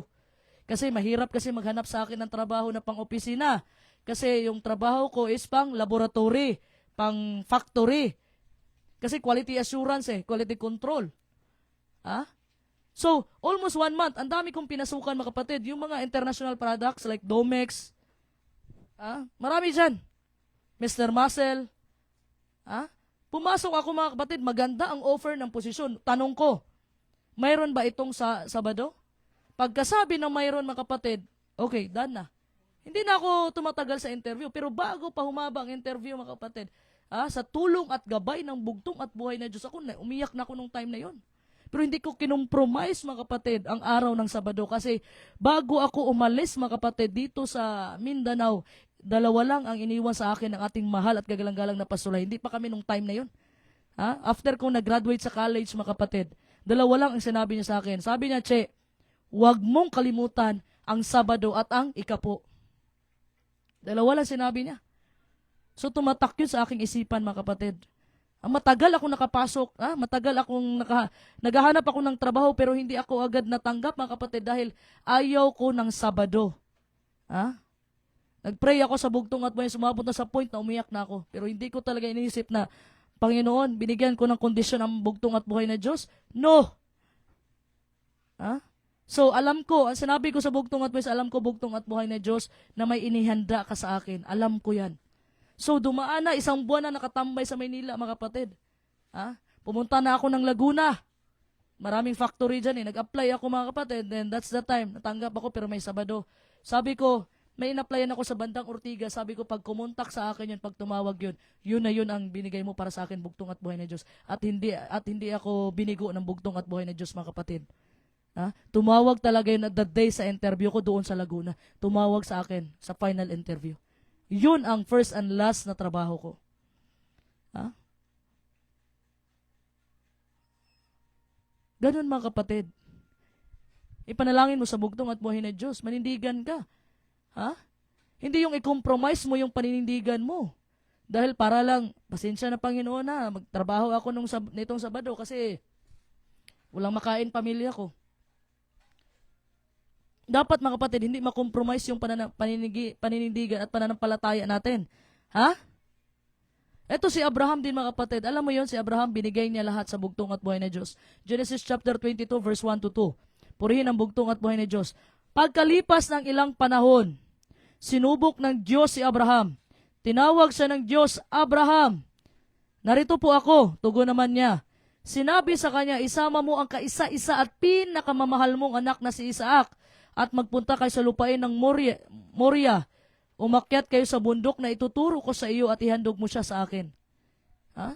Kasi mahirap kasi maghanap sa akin ng trabaho na pang-opisina. Kasi yung trabaho ko is pang laboratory, pang factory. Kasi quality assurance quality control. So, almost 1 month, ang dami kong pinasukan, mga kapatid. Yung mga international products like Domex, marami dyan. Mr. Muscle. Pumasok ako, mga kapatid, maganda ang offer ng posisyon. Tanong ko, mayroon ba itong sa Sabado? Pagkasabi ng mayroon, mga kapatid, okay, done na. Hindi na ako tumatagal sa interview. Pero bago pa humaba ang interview, mga kapatid, sa tulong at gabay ng bugtong at buhay na Diyos, umiyak na ako nung time na yon. Pero hindi ko kinompromise, mga kapatid, ang araw ng Sabado. Kasi bago ako umalis, mga kapatid, dito sa Mindanao, 2 lang ang iniwan sa akin ng ating mahal at gagalang-galang na pasulay. Hindi pa kami nung time na yon. After kong nag-graduate sa college, mga kapatid, 2 lang ang sinabi niya sa akin. Sabi niya, Che, huwag mong kalimutan ang Sabado at ang Ikapo. 2 lang sinabi niya. So tumatak yun sa aking isipan, mga kapatid. Matagal akong nakapasok, matagal akong naghahanap ako ng trabaho pero hindi ako agad natanggap, mga kapatid, dahil ayaw ko ng Sabado. Nagpray ako sa bugtong at may sumabot na sa point na umiyak na ako. Pero hindi ko talaga iniisip na, Panginoon, binigyan ko ng kondisyon ang bugtong at buhay na Diyos? No! So, alam ko, ang sinabi ko sa bugtong at buhay, alam ko bugtong at buhay na Diyos na may inihanda ka sa akin. Alam ko yan. So, dumaan na, 1 buwan na nakatambay sa Maynila, mga kapatid. Pumunta na ako ng Laguna. Maraming factory dyan Nag-apply ako, mga kapatid. Then that's the time. Natanggap ako pero may Sabado. Sabi ko, may in-applyan ako sa bandang Ortigas. Sabi ko, pag kumontak sa akin yun, pag tumawag yun, yun na yun ang binigay mo para sa akin, bugtong at buhay na Diyos. At hindi ako binigo ng bugtong at buhay na Diyos, mga kapatid. Tumawag talaga yun that day sa interview ko doon sa Laguna. Tumawag sa akin sa final interview. Yun ang first and last na trabaho ko. Ganun, mga kapatid. Ipanalangin mo sa bugtong at buhay na Diyos. Manindigan ka. Hindi yung i-compromise mo yung paninindigan mo. Dahil para lang, pasensya na Panginoon magtrabaho ako nitong Sabado kasi walang makain pamilya ko. Dapat, mga kapatid, hindi makompromise yung paninindigan at pananampalataya natin. Eto si Abraham din mga kapatid. Alam mo yon, si Abraham binigay niya lahat sa bugtong at buhay na Diyos. Genesis chapter 22 verse 1 to 2. Purihin ang bugtong at buhay na Diyos. Pagkalipas ng ilang panahon, sinubok ng Diyos si Abraham. Tinawag siya ng Diyos, Abraham. Narito po ako, tugon naman niya. Sinabi sa kanya, isama mo ang kaisa-isa at pinakamamahal mong anak na si Isaac at magpunta kayo sa lupain ng Moria. Umakyat kayo sa bundok na ituturo ko sa iyo at ihandog mo siya sa akin. Ha?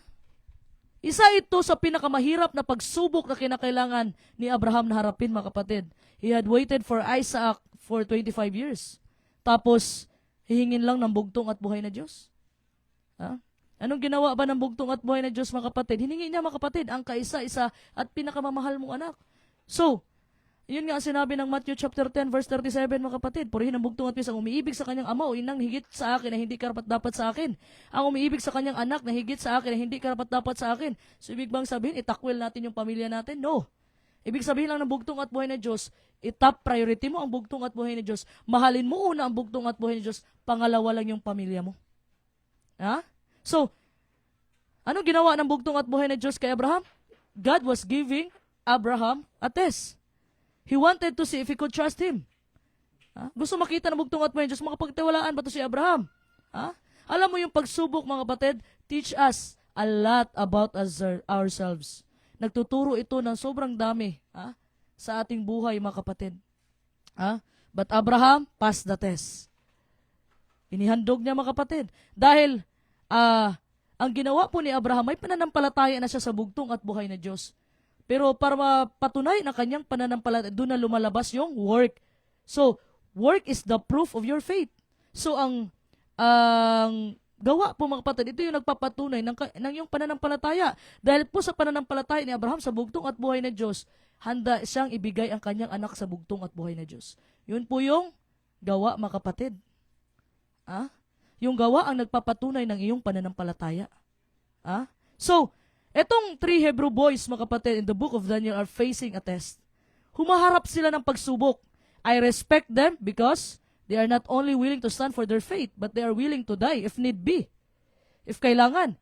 Isa ito sa pinakamahirap na pagsubok na kinakailangan ni Abraham na harapin, mga kapatid. He had waited for Isaac for 25 years. Tapos, hihingin lang ng bugtong at buhay na Diyos. Ha? Anong ginawa ba ng bugtong at buhay na Diyos, mga kapatid? Hiningi niya, mga kapatid, ang kaisa-isa at pinakamamahal mong anak. So, yun nga ang sinabi ng Matthew chapter 10 verse 37, mga kapatid. Purihin ang bugtong at buhay ang umiibig sa kanyang ama o inang higit sa akin na hindi karapat-dapat sa akin. Ang umiibig sa kanyang anak na higit sa akin na hindi karapat-dapat sa akin. So, ibig bang sabihin, itakwil natin yung pamilya natin? No. Ibig sabihin lang ng bugtong at buhay na Diyos, itop priority mo ang bugtong at buhay na Diyos. Mahalin mo una ang bugtong at buhay na Diyos. Pangalawa lang yung pamilya mo. Ha? So, anong ginawa ng bugtong at buhay na Diyos kay Abraham? God was giving Abraham a test. He wanted to see if he could trust him. Ha? Gusto makita ng bugtong at buhay na Diyos, makapagtiwalaan ba ito si Abraham? Ha? Alam mo yung pagsubok, mga kapatid, teach us a lot about ourselves. Nagtuturo ito ng sobrang dami sa ating buhay, mga kapatid. But Abraham passed the test. Inihandog niya, mga kapatid. Dahil ang ginawa po ni Abraham ay pananampalataya na siya sa bugtong at buhay na Diyos. Pero para mapatunay na kanyang pananampalataya, doon na lumalabas yung work. So, work is the proof of your faith. So, ang gawa po, mga kapatid, ito yung nagpapatunay ng yung pananampalataya. Dahil po sa pananampalataya ni Abraham sa bugtong at buhay na Diyos, handa siyang ibigay ang kanyang anak sa bugtong at buhay na Diyos. Yun po yung gawa, mga kapatid. Yung gawa ang nagpapatunay ng iyong pananampalataya. So, etong 3 Hebrew boys, mga kapatid, in the book of Daniel are facing a test. Humaharap sila ng pagsubok. I respect them because they are not only willing to stand for their faith, but they are willing to die if need be. If kailangan.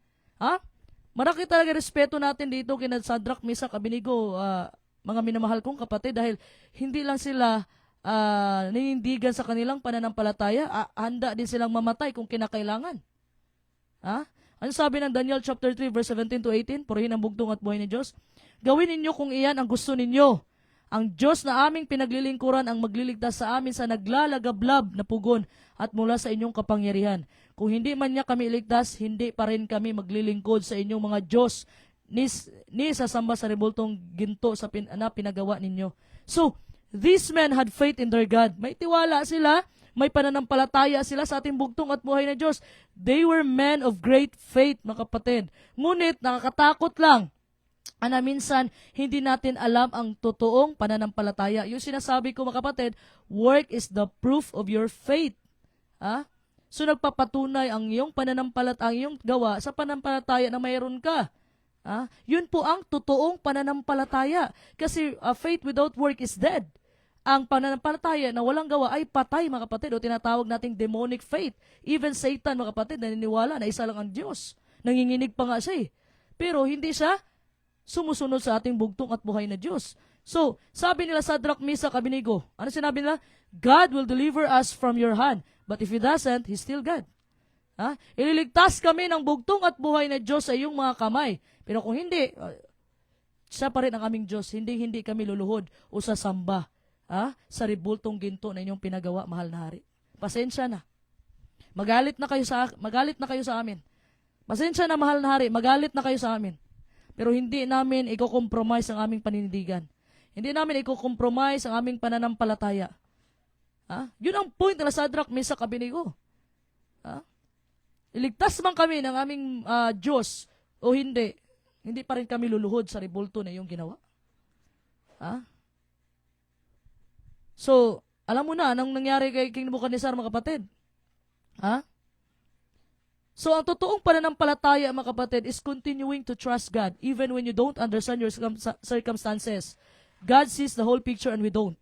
Marami talaga respeto natin dito kina Shadrach, Meshach, Abednego, mga minamahal kong kapatid, dahil hindi lang sila ninindigan sa kanilang pananampalataya, handa din silang mamatay kung kinakailangan. Ano sabi ng Daniel chapter 3 verse 17 to 18? Purihin ang bugtong at buhay ni Diyos. Gawin ninyo kung iyan ang gusto ninyo. Ang Diyos na aming pinaglilingkuran ang magliligtas sa amin sa naglalagablab na pugon at mula sa inyong kapangyarihan. Kung hindi man niya kami iligtas, hindi pa rin kami maglilingkod sa inyong mga Diyos ni sasamba sa rebultong ginto sa pinagawa ninyo. So, these men had faith in their God. May tiwala sila, may pananampalataya sila sa ating bugtong at buhay na Diyos. They were men of great faith, mga kapatid. Ngunit, nakakatakot lang na minsan hindi natin alam ang totoong pananampalataya. Yung sinasabi ko, mga kapatid, work is the proof of your faith. So, nagpapatunay ang iyong pananampalataya, ang iyong gawa sa pananampalataya na mayroon ka. Yun po ang totoong pananampalataya. Kasi faith without work is dead. Ang pananampalataya na walang gawa ay patay, mga kapatid, o tinatawag nating demonic faith. Even Satan, mga kapatid, naniniwala na isa lang ang Diyos. Nanginginig pa nga siya. Pero hindi siya sumusunod sa ating bugtong at buhay na Diyos. So, sabi nila Shadrach, Meshach, Abednego, ano sinabi nila? God will deliver us from your hand. But if He doesn't, He's still God. Ililigtas kami ng bugtong at buhay na Diyos sa iyong mga kamay. Pero kung hindi, siya pa rin ang aming Diyos. Hindi kami luluhod o sasamba sa rebultong ginto na inyong pinagawa, mahal na hari. Pasensya na. Magalit na kayo sa amin. Pasensya na, mahal na hari. Magalit na kayo sa amin. Pero hindi namin i-compromise ang aming paninindigan. Hindi namin i-compromise ang aming pananampalataya. Yun ang point nila Shadrach, Meshach, Abednego. Iligtas man kami ng aming Diyos o hindi, hindi pa rin kami luluhod sa rebulto na iyong ginawa. So, alam mo na, anong nangyari kay King Nebuchadnezzar, mga kapatid? So, ang totoong pananampalataya, mga kapatid, is continuing to trust God even when you don't understand your circumstances. God sees the whole picture and we don't.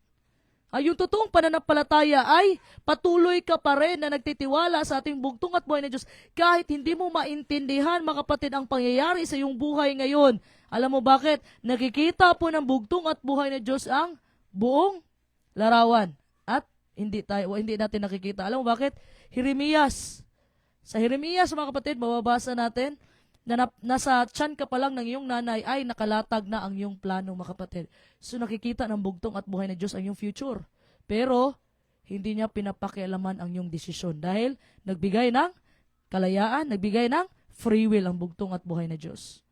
Yung totoong pananampalataya ay patuloy ka pa rin na nagtitiwala sa ating bugtong at buhay na Diyos kahit hindi mo maintindihan, mga kapatid, ang pangyayari sa iyong buhay ngayon. Alam mo bakit? Nakikita po ng bugtong at buhay na Diyos ang buong larawan. At hindi natin nakikita. Alam mo bakit? Jeremias. Sa Jeremias, mga kapatid, mababasa natin na nasa tiyan ka pa lang ng iyong nanay ay nakalatag na ang iyong plano, mga kapatid. So nakikita ng bugtong at buhay na Diyos ang iyong future. Pero hindi niya pinapakialaman ang iyong desisyon dahil nagbigay ng kalayaan, nagbigay ng free will ang bugtong at buhay na Diyos.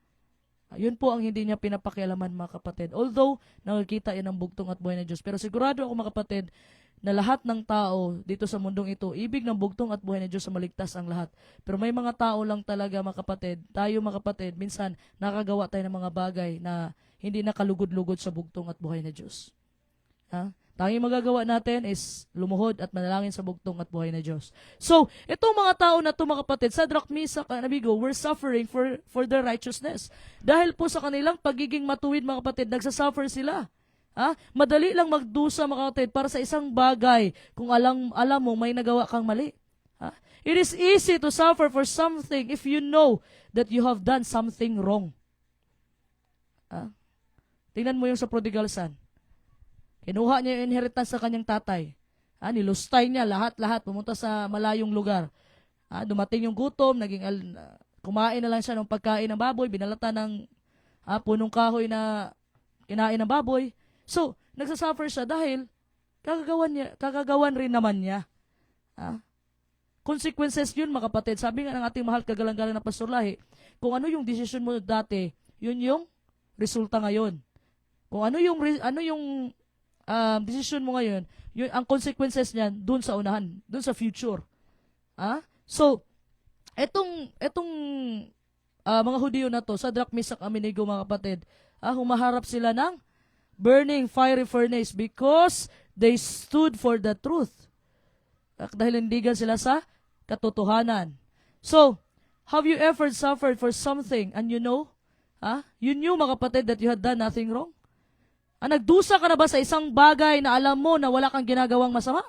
Yun po ang hindi niya pinapakialaman, mga kapatid. Although nakikita yan ang bugtong at buhay na Diyos. Pero sigurado ako, mga kapatid, na lahat ng tao dito sa mundong ito, ibig ng bugtong at buhay na Diyos sa maligtas ang lahat. Pero may mga tao lang talaga, mga kapatid, tayo, mga kapatid, minsan nakagawa tayo ng mga bagay na hindi nakalugod-lugod sa bugtong at buhay na Diyos. Tanging magagawa natin is lumuhod at manalangin sa bugtong at buhay na Diyos. So, itong mga tao na ito, mga kapatid, Shadrach, Meshach, and Abednego were suffering for their righteousness. Dahil po sa kanilang pagiging matuwid, mga kapatid, nagsasuffer sila. Madali lang magdusa, mga kapatid, para sa isang bagay kung alam mo may nagawa kang mali. It is easy to suffer for something if you know that you have done something wrong. Tingnan mo yung sa prodigal son. Kinuha niya yung inheritance sa kanyang tatay. Nilustay niya lahat-lahat, pumunta sa malayong lugar. Dumating yung gutom, kumain na lang siya ng pagkain ng baboy, binalata ng punong kahoy na kinain ng baboy. So, nagsasuffer siya dahil kagagawan rin naman niya. Consequences yun, mga kapatid. Sabi nga ng ating mahal kagalang-galang na Pastor Lahi, kung ano yung decision mo dati, yun yung resulta ngayon. Kung ano yung decision mo ngayon, yun, ang consequences niyan dun sa unahan, dun sa future. So, etong mga Hudyo na to, Shadrach, Meshach, Abednego, mga kapatid, humaharap sila ng burning fiery furnace because they stood for the truth. Dahil nandigan sila sa katotohanan. So, have you ever suffered for something and you knew, mga kapatid, that you had done nothing wrong? Nagdusa ka na ba sa isang bagay na alam mo na wala kang ginagawang masama?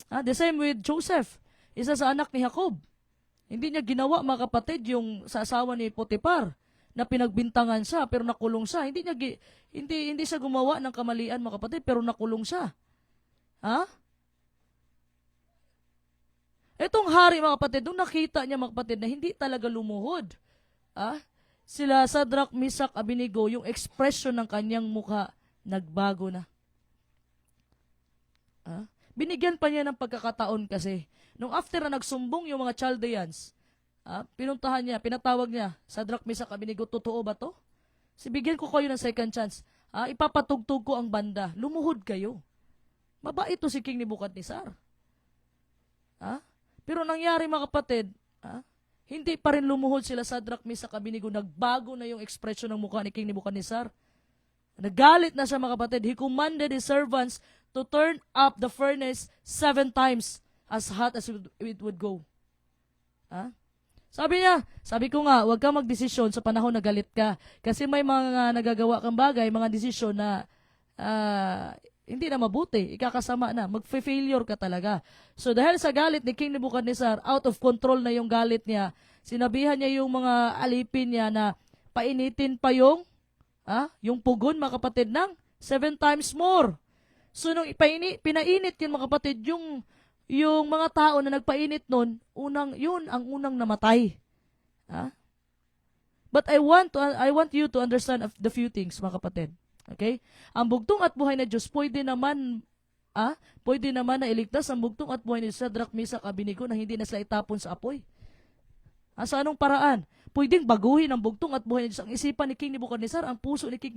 The same with Joseph, isa sa anak ni Jacob. Hindi niya ginawa, mga kapatid, yung sa asawa ni Potiphar na pinagbintangan siya pero nakulong siya. Hindi siya gumawa ng kamalian, mga kapatid, pero nakulong siya. Etong hari, mga kapatid, nung nakita niya, mga kapatid, na hindi talaga lumuhod, sila Shadrach, Meshach, Abednego, yung expression ng kanyang mukha nagbago na. Binigyan pa niya ng pagkakataon kasi nung after na nagsumbong yung mga Chaldeans, pinatawag niya, Shadrach, Meshach, Abednego, totoo ba to? Bigyan ko kayo ng second chance. Ipapatugtog ko ang banda. Lumuhod kayo. Mabait to si King Nebuchadnezzar. Pero nangyari, mga kapatid, hindi pa rin lumuhod sila Shadrach, Meshach, Abednego. Nagbago na yung expression ng mukha ni King Nebuchadnezzar. Nagalit na siya, mga kapatid. He commanded his servants to turn up the furnace 7 times as hot as it would go. Sabi ko nga, huwag ka magdesisyon sa panahon na galit ka. Kasi may mga nagagawa kang bagay, mga desisyon na hindi na mabuti, ikakasama na, mag-failure ka talaga. So dahil sa galit ni King Nebuchadnezzar, out of control na yung galit niya, sinabihan niya yung mga alipin niya na painitin pa yung pugon, mga kapatid, ng 7 times more. So nung pinainit yun, mga kapatid, yung mga tao na nagpainit nun, yun ang unang namatay. But I want you to understand the few things, mga kapatid. Okay? Ang bugtong at buhay na Diyos, pwede naman na iligtas ang bugtong at buhay ni Shadrach, Meshach, Abednego na hindi na sila itapon sa apoy. Sa anong paraan? Pwedeng baguhin ang bugtong at buhay ni Diyos ang isipan ni King Nebuchadnezzar, ang puso ni King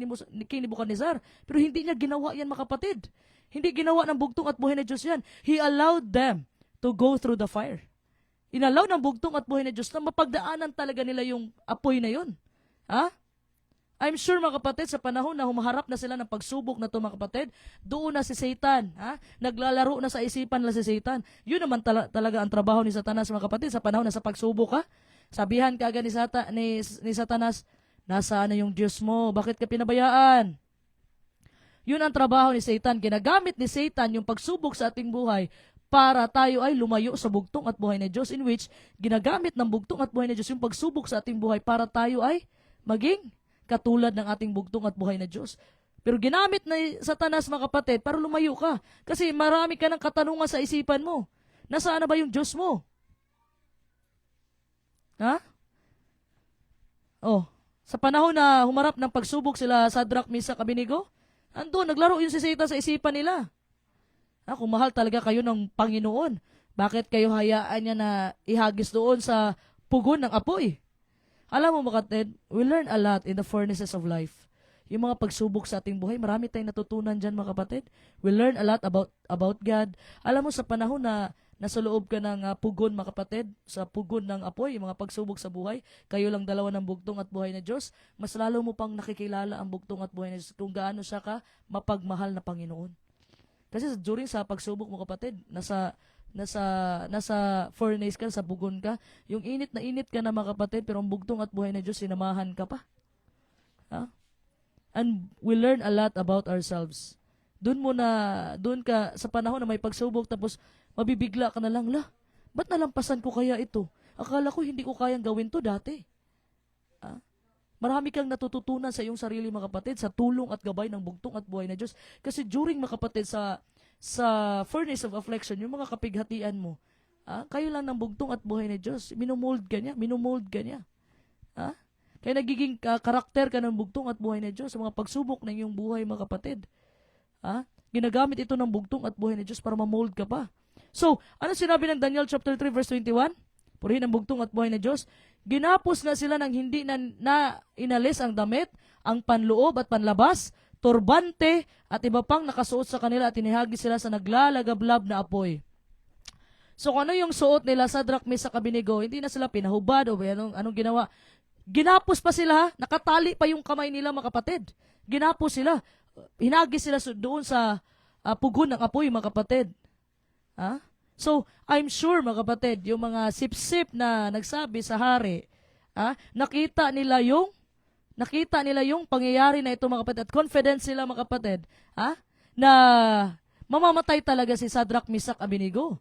Nebuchadnezzar. Pero hindi niya ginawa yan, mga kapatid. Hindi ginawa ng bugtong at buhay na Diyos yan. He allowed them to go through the fire. Inalaw ng bugtong at buhay na Diyos na mapagdaanan talaga nila yung apoy na yun. I'm sure, mga kapatid, sa panahon na humaharap na sila ng pagsubok na ito, mga kapatid, doon na si Satan. Naglalaro na sa isipan na si Satan. Yun naman talaga ang trabaho ni Satanas, mga kapatid, sa panahon na sa pagsubok. Sabihan ka agad ni Satanas, nasaan na yung Diyos mo? Bakit ka pinabayaan? Yun ang trabaho ni Satan. Ginagamit ni Satan yung pagsubok sa ating buhay para tayo ay lumayo sa bugtong at buhay ni Diyos, in which ginagamit ng bugtong at buhay ni Diyos yung pagsubok sa ating buhay para tayo ay maging katulad ng ating bugtong at buhay na Diyos. Pero ginamit na Satanas, mga kapatid, para lumayo ka. Kasi marami ka ng katanungan sa isipan mo. Nasaan na ba yung Diyos mo? Ha? Oh, sa panahon na humarap ng pagsubok sila Sadrach, Mesach, Abednego, andun, naglaro yun si Satan sa isipan nila. Kung mahal talaga kayo ng Panginoon, bakit kayo hayaan niya na ihagis doon sa pugon ng apoy? Alam mo, mga kapatid, we learn a lot in the furnaces of life. Yung mga pagsubok sa ating buhay, marami tayong natutunan dyan, mga kapatid. We learn a lot about God. Alam mo, sa panahon na nasa loob ka ng pugon, mga kapatid, sa pugon ng apoy, yung mga pagsubok sa buhay, kayo lang dalawa ng bugtong at buhay na Diyos, mas lalo mo pang nakikilala ang bugtong at buhay na Diyos kung gaano siya ka mapagmahal na Panginoon. Kasi during sa pagsubok mo, kapatid, nasa furnace ka, sa pugon ka, yung init ka na, mga kapatid, pero ang bugtong at buhay na Diyos, sinamahan ka pa. And we learn a lot about ourselves. Doon ka sa panahon na may pagsubok, tapos mabibigla ka na lang, ba't nalampasan ko kaya ito? Akala ko hindi ko kayang gawin to dati. Marami kang natututunan sa iyong sarili, mga kapatid, sa tulong at gabay ng bugtong at buhay na Diyos. Kasi during, mga kapatid, sa furnace of affliction, yung mga kapighatian mo, kayo lang ng bugtong at buhay na Diyos, minumold ka niya. Kaya nagiging karakter ka ng bugtong at buhay na Diyos sa mga pagsubok ng iyong buhay, mga kapatid. Ginagamit ito ng bugtong at buhay na Diyos para mamold ka pa. So, ano sinabi ng Daniel chapter 3 verse 21? Purihin ang bugtong at buhay na Diyos. Ginapos na sila ng hindi na inalis ang damit, ang panloob at panlabas, turbante at iba pang nakasuot sa kanila at inihagi sila sa naglalagablab na apoy. So kung ano yung suot nila sa Sadrach, Mesach, Abednego, hindi na sila pinahubad o anong ginawa. Ginapos pa sila, nakatali pa yung kamay nila, mga kapatid. Ginapos sila. Hinagi sila doon sa pugon ng apoy, mga kapatid. So, I'm sure, mga kapatid, yung mga sip-sip na nagsabi sa hari, nakita nila yung pangyayari na ito, mga kapatid, at confident sila, mga kapatid, na mamamatay talaga si Sadrach, Mesach, Abednego.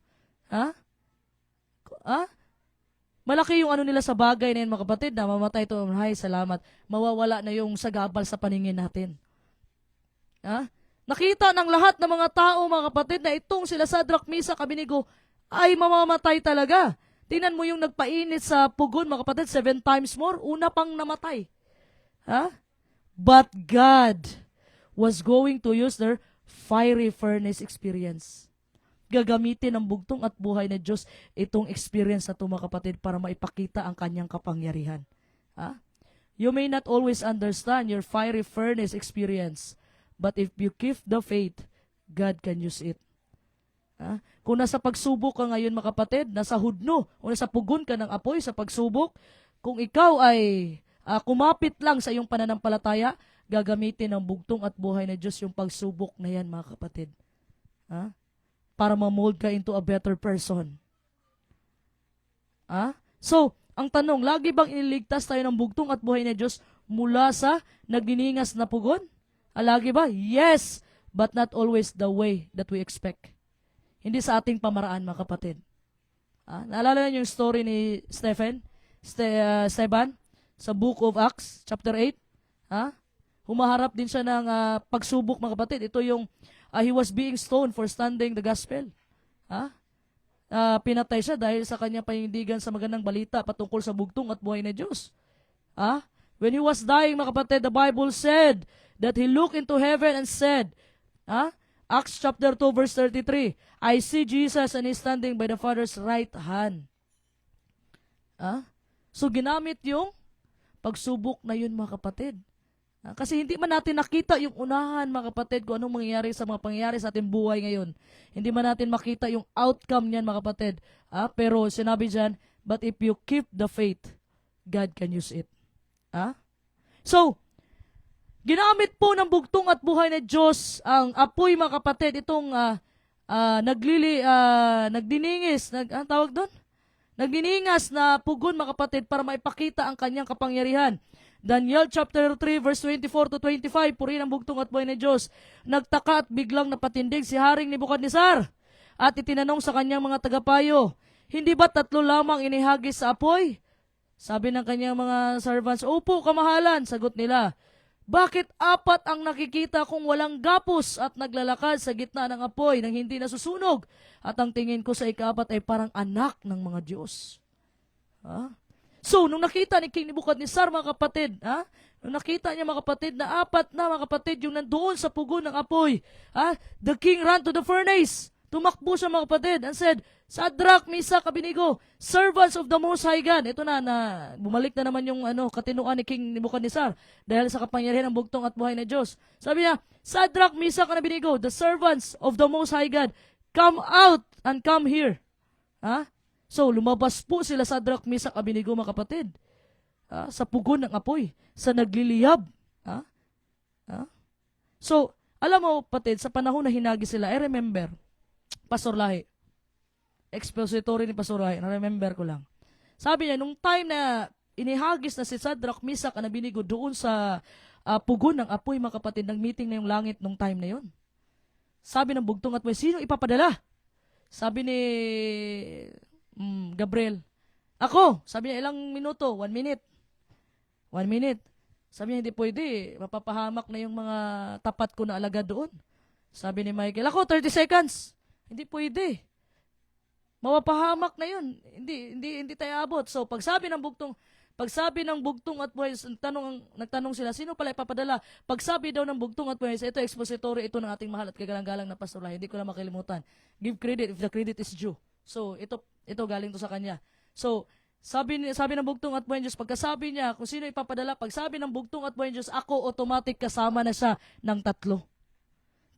Malaki yung ano nila sa bagay na yun, mga kapatid, na mamatay ito. Ay, salamat. Mawawala na yung sagabal sa paningin natin. Nakita ng lahat ng mga tao, mga kapatid, na itong sila Sadrach, Mesach, Abednego ay mamamatay talaga. Tingnan mo yung nagpainit sa pugon, mga kapatid, 7 times more. Una pang namatay. But God was going to use their fiery furnace experience. Gagamitin ng bugtong at buhay na Diyos itong experience na ito, mga kapatid, para maipakita ang kanyang kapangyarihan. You may not always understand your fiery furnace experience, but if you keep the faith, God can use it. Kung nasa pagsubok ka ngayon, mga kapatid, nasa hudno, o nasa pugon ka ng apoy sa pagsubok, kung ikaw ay kumapit lang sa iyong pananampalataya, gagamitin ng bugtong at buhay na Diyos yung pagsubok na yan, mga kapatid. Para ma-mold ka into a better person. So, ang tanong, lagi bang iniligtas tayo ng bugtong at buhay na Diyos mula sa nagdiningas na pugon? Lagi ba? Yes, but not always the way that we expect. Hindi sa ating pamaraan, mga kapatid. Naalala niyo yung story ni Stephen sa Book of Acts, chapter 8? Humaharap din siya ng pagsubok, mga kapatid. Ito yung he was being stoned for standing the gospel. Pinatay siya dahil sa kanyang panindigan sa magandang balita patungkol sa bugtong at buhay na Diyos. When he was dying, mga kapatid, the Bible said that he looked into heaven and said, Acts chapter 2 verse 33, I see Jesus and he's standing by the Father's right hand. So ginamit yung pagsubok na yun, mga kapatid. Kasi hindi man natin nakita yung unahan, mga kapatid, kung anong mangyayari sa mga pangyayari sa ating buhay ngayon. Hindi man natin makita yung outcome niyan, mga kapatid. Pero sinabi dyan, but if you keep the faith, God can use it. So, ginamit po ng bugtong at buhay na Diyos ang apoy, mga kapatid, itong nagdiningas na pugon, mga kapatid, para maipakita ang kanyang kapangyarihan. Daniel chapter 3 verse 24 to 25, purihin ang bugtong at buhay na Diyos. Nagtaka at biglang napatindig si Haring Nebukadnezar at itinanong sa kanyang mga tagapayo, hindi ba 3 lamang inihagis sa apoy? Sabi ng kanyang mga servants, opo, kamahalan. Sagot nila, bakit 4 ang nakikita kung walang gapos at naglalakad sa gitna ng apoy nang hindi nasusunog? At ang tingin ko sa ika-4 ay parang anak ng mga Diyos. Ha? So, nung nakita ni King Nebuchadnezzar, mga kapatid, nung nakita niya, mga kapatid, na 4 na, mga kapatid, yung nandoon sa pugon ng apoy, the king ran to the furnace. Tumakbo siya, mga kapatid, and said, Shadrach, Meshach, Abednego, servants of the Most High God. Ito na bumalik na naman yung katinuan ni King Nebuchadnezzar dahil sa kapangyarihan ng bugtong at buhay na Diyos. Sabi niya, Shadrach, Meshach, and Abednego, the servants of the Most High God, come out and come here. So, lumabas po sila Shadrach, Meshach, Abednego, mga kapatid, sa pugon ng apoy, sa nagliliyab. So, alam mo, kapatid, sa panahon na hinagi sila, I remember, Pastor Lahi, expository ni Pastor Lahi, na-remember ko lang. Sabi niya, nung time na inihagis na si Shadrach, Meshach, and Abednego doon sa pugon ng apoy, mga kapatid, ng meeting na yung langit nung time na yon. Sabi ng bugtong at buhay, sino ipapadala? Sabi ni Gabriel, ako. Sabi niya, ilang minuto? 1 minute. 1 minute. Sabi niya, hindi pwede. Mapapahamak na yung mga tapat ko na alagad doon. Sabi ni Michael, ako, 30 seconds. Hindi pwede. Mapapahamak na yun. Hindi tayo abot. So, pagsabi ng bugtong at buhay, nagtanong sila, sino pala ipapadala? Pagsabi daw ng bugtong at buhay, ito expository, ito ng ating mahal at kagalang-galang na Pastor Lahi. Hindi ko na makalimutan. Give credit if the credit is due. So, ito galing to sa kanya. So, sabi ng bugtong at buhay Diyos, pagkasabi niya kung sino ipapadala, pagsabi ng bugtong at buhay Diyos, ako automatic kasama na siya ng 3.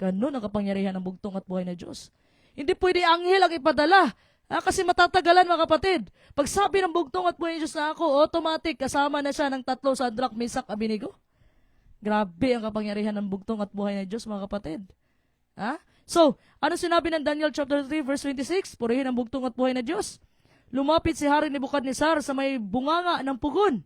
Ganun ang kapangyarihan ng bugtong at buhay na Diyos. Hindi pwede anghel ang ipadala. Kasi matatagalan, mga kapatid. Pagsabi ng bugtong at buhay Diyos na ako, automatic kasama na siya ng 3, Shadrach, Meshach, Abednego. Grabe ang kapangyarihan ng bugtong at buhay na Diyos, mga kapatid. So, ano sinabi ng Daniel chapter 3 verse 26? Purihin ang bugtong at buhay na Diyos. Lumapit si Haring Nebukadnezar sa may bunganga ng pugon.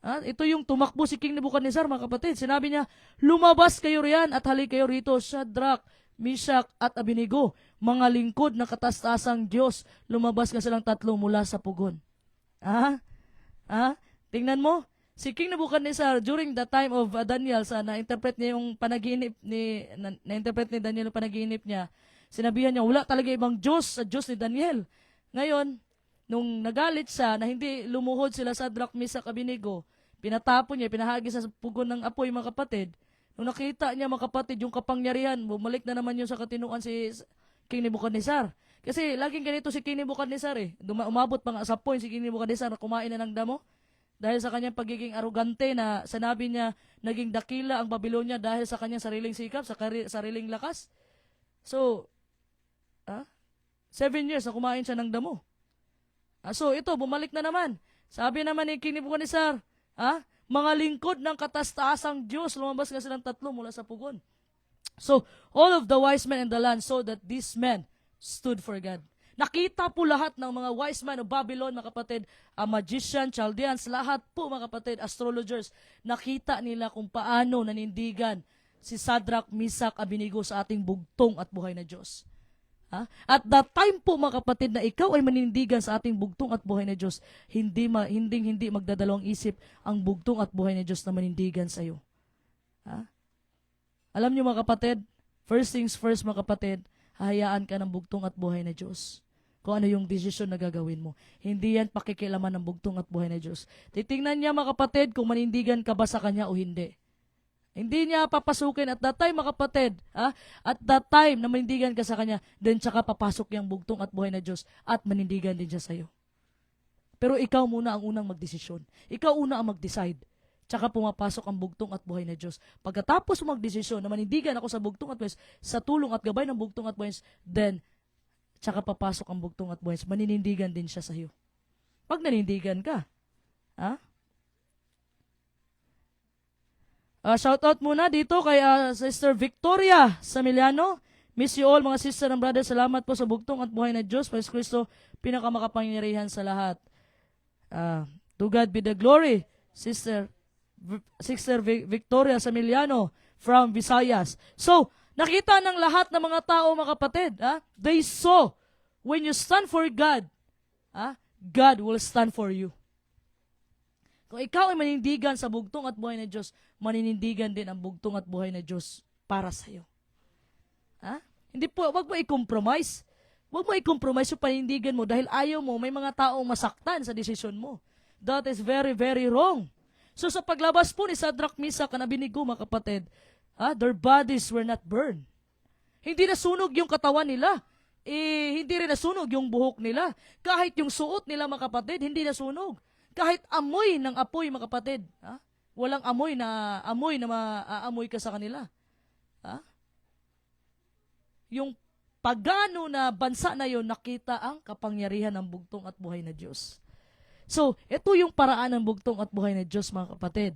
Ito yung tumakbo si King Nebukadnezar, mga kapatid. Sinabi niya, lumabas kayo riyan at halik kayo rito, Shadrach, Meshach at Abednego, mga lingkod na katastasang Diyos. Lumabas ka silang 3 mula sa pugon. Tingnan mo, si King Nebuchadnezzar, during the time of Daniel, na-interpret niya yung panaginip na-interpret ni Daniel yung panaginip niya, sinabihan niya, wala talaga ibang Diyos sa Diyos ni Daniel. Ngayon, nung nagalit siya na hindi lumuhod sila sa Shadrach, Meshach, Abednego, pinatapon niya, pinahagi sa pugon ng apoy, mga kapatid. Nung nakita niya, mga kapatid, yung kapangyarihan, bumalik na naman yun sa katinuan si King Nebuchadnezzar. Kasi laging ganito si King Nebuchadnezzar umabot pa nga sa point si King Nebuchadnezzar na kumain na ng damo. Dahil sa kanyang pagiging arugante na sanabi niya, naging dakila ang Babylonia dahil sa kanyang sariling sikap, sa sariling lakas. So, 7 years na kumain siya ng damo. So, ito, bumalik na naman. Sabi naman ni King Nebuchadnezzar, mga lingkod ng katastasang Diyos, lumabas nga silang 3 mula sa pugon. So, all of the wise men in the land saw that these men stood for God. Nakita po lahat ng mga wise men of Babylon, mga kapatid, magician, Chaldeans, lahat po, mga kapatid, astrologers, nakita nila kung paano nanindigan si Shadrach, Meshach, Abednego sa ating bugtong at buhay na Diyos. At that time po, mga kapatid, na ikaw ay manindigan sa ating bugtong at buhay na Diyos, hindi magdadalawang isip ang bugtong at buhay na Diyos na manindigan sa iyo. Alam niyo, mga kapatid, first things first, mga kapatid, hahayaan ka ng bugtong at buhay na Diyos. Kung ano yung desisyon na gagawin mo. Hindi yan pakikilaman ng bugtong at buhay na Diyos. Titingnan niya, mga kapatid, kung manindigan ka ba sa Kanya o hindi. Hindi niya papasukin at that time, mga kapatid. At that time na manindigan ka sa Kanya, then tsaka papasok yung bugtong at buhay na Diyos at manindigan din siya sa'yo. Pero ikaw muna ang unang magdesisyon. Ikaw una ang mag-decide. Tsaka pumapasok ang bugtong at buhay na Diyos. Pagkatapos mo magdesisyon na manindigan ako sa bugtong at buhay, sa tulong at gabay ng bugtong at buhay, then tsaka papasok ang bugtong at buhay, maninindigan din siya sa iyo. Pag nanindigan ka. Shout out muna dito kay Sister Victoria Samiliano. Miss you all, mga sister and brother. Salamat po sa bugtong at buhay na Diyos. Praise Kristo, pinakamakapangyarihan sa lahat. To God be the glory. Sister Sister Victoria Samiliano from Visayas. So, nakita ng lahat ng mga tao, mga kapatid, they saw, when you stand for God, God will stand for you. Kung ikaw ay manindigan sa bugtong at buhay na Diyos, maninindigan din ang bugtong at buhay na Diyos para sa iyo. Hindi po, wag mo i-compromise. Wag mo i-compromise yung panindigan mo dahil ayaw mo may mga taong masaktan sa desisyon mo. That is very, very wrong. So sa paglabas po ni Shadrach, Meshach, and Abednego, mga kapatid, their bodies were not burned. Hindi nasunog yung katawan nila. Hindi rin nasunog yung buhok nila. Kahit yung suot nila, mga kapatid, hindi nasunog. Kahit amoy ng apoy, mga kapatid, walang amoy na maaamoy ka sa kanila. Yung pagano na bansa na yon, nakita ang kapangyarihan ng bugtong at buhay na Diyos. So, ito yung paraan ng bugtong at buhay na Diyos, mga kapatid.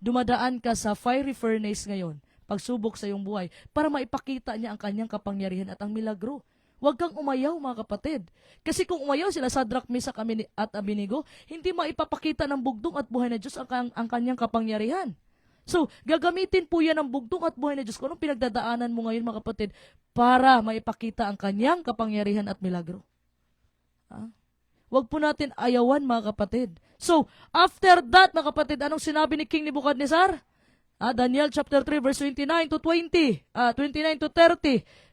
Dumadaan ka sa fiery furnace ngayon, pagsubok sa iyong buhay, para maipakita niya ang kanyang kapangyarihan at ang milagro. Huwag kang umayaw, mga kapatid. Kasi kung umayaw sila Shadrach, Meshach at Abednego, hindi maipapakita ng bugtong at buhay na Diyos ang kanyang kapangyarihan. So, gagamitin po yan ng bugtong at buhay na Diyos. Kung anong pinagdadaanan mo ngayon, mga kapatid, para maipakita ang kanyang kapangyarihan at milagro. Huwag po natin ayawan, mga kapatid. So, after that, mga kapatid, anong sinabi ni King Nebuchadnezzar? Daniel chapter 3, verse 29 to 30.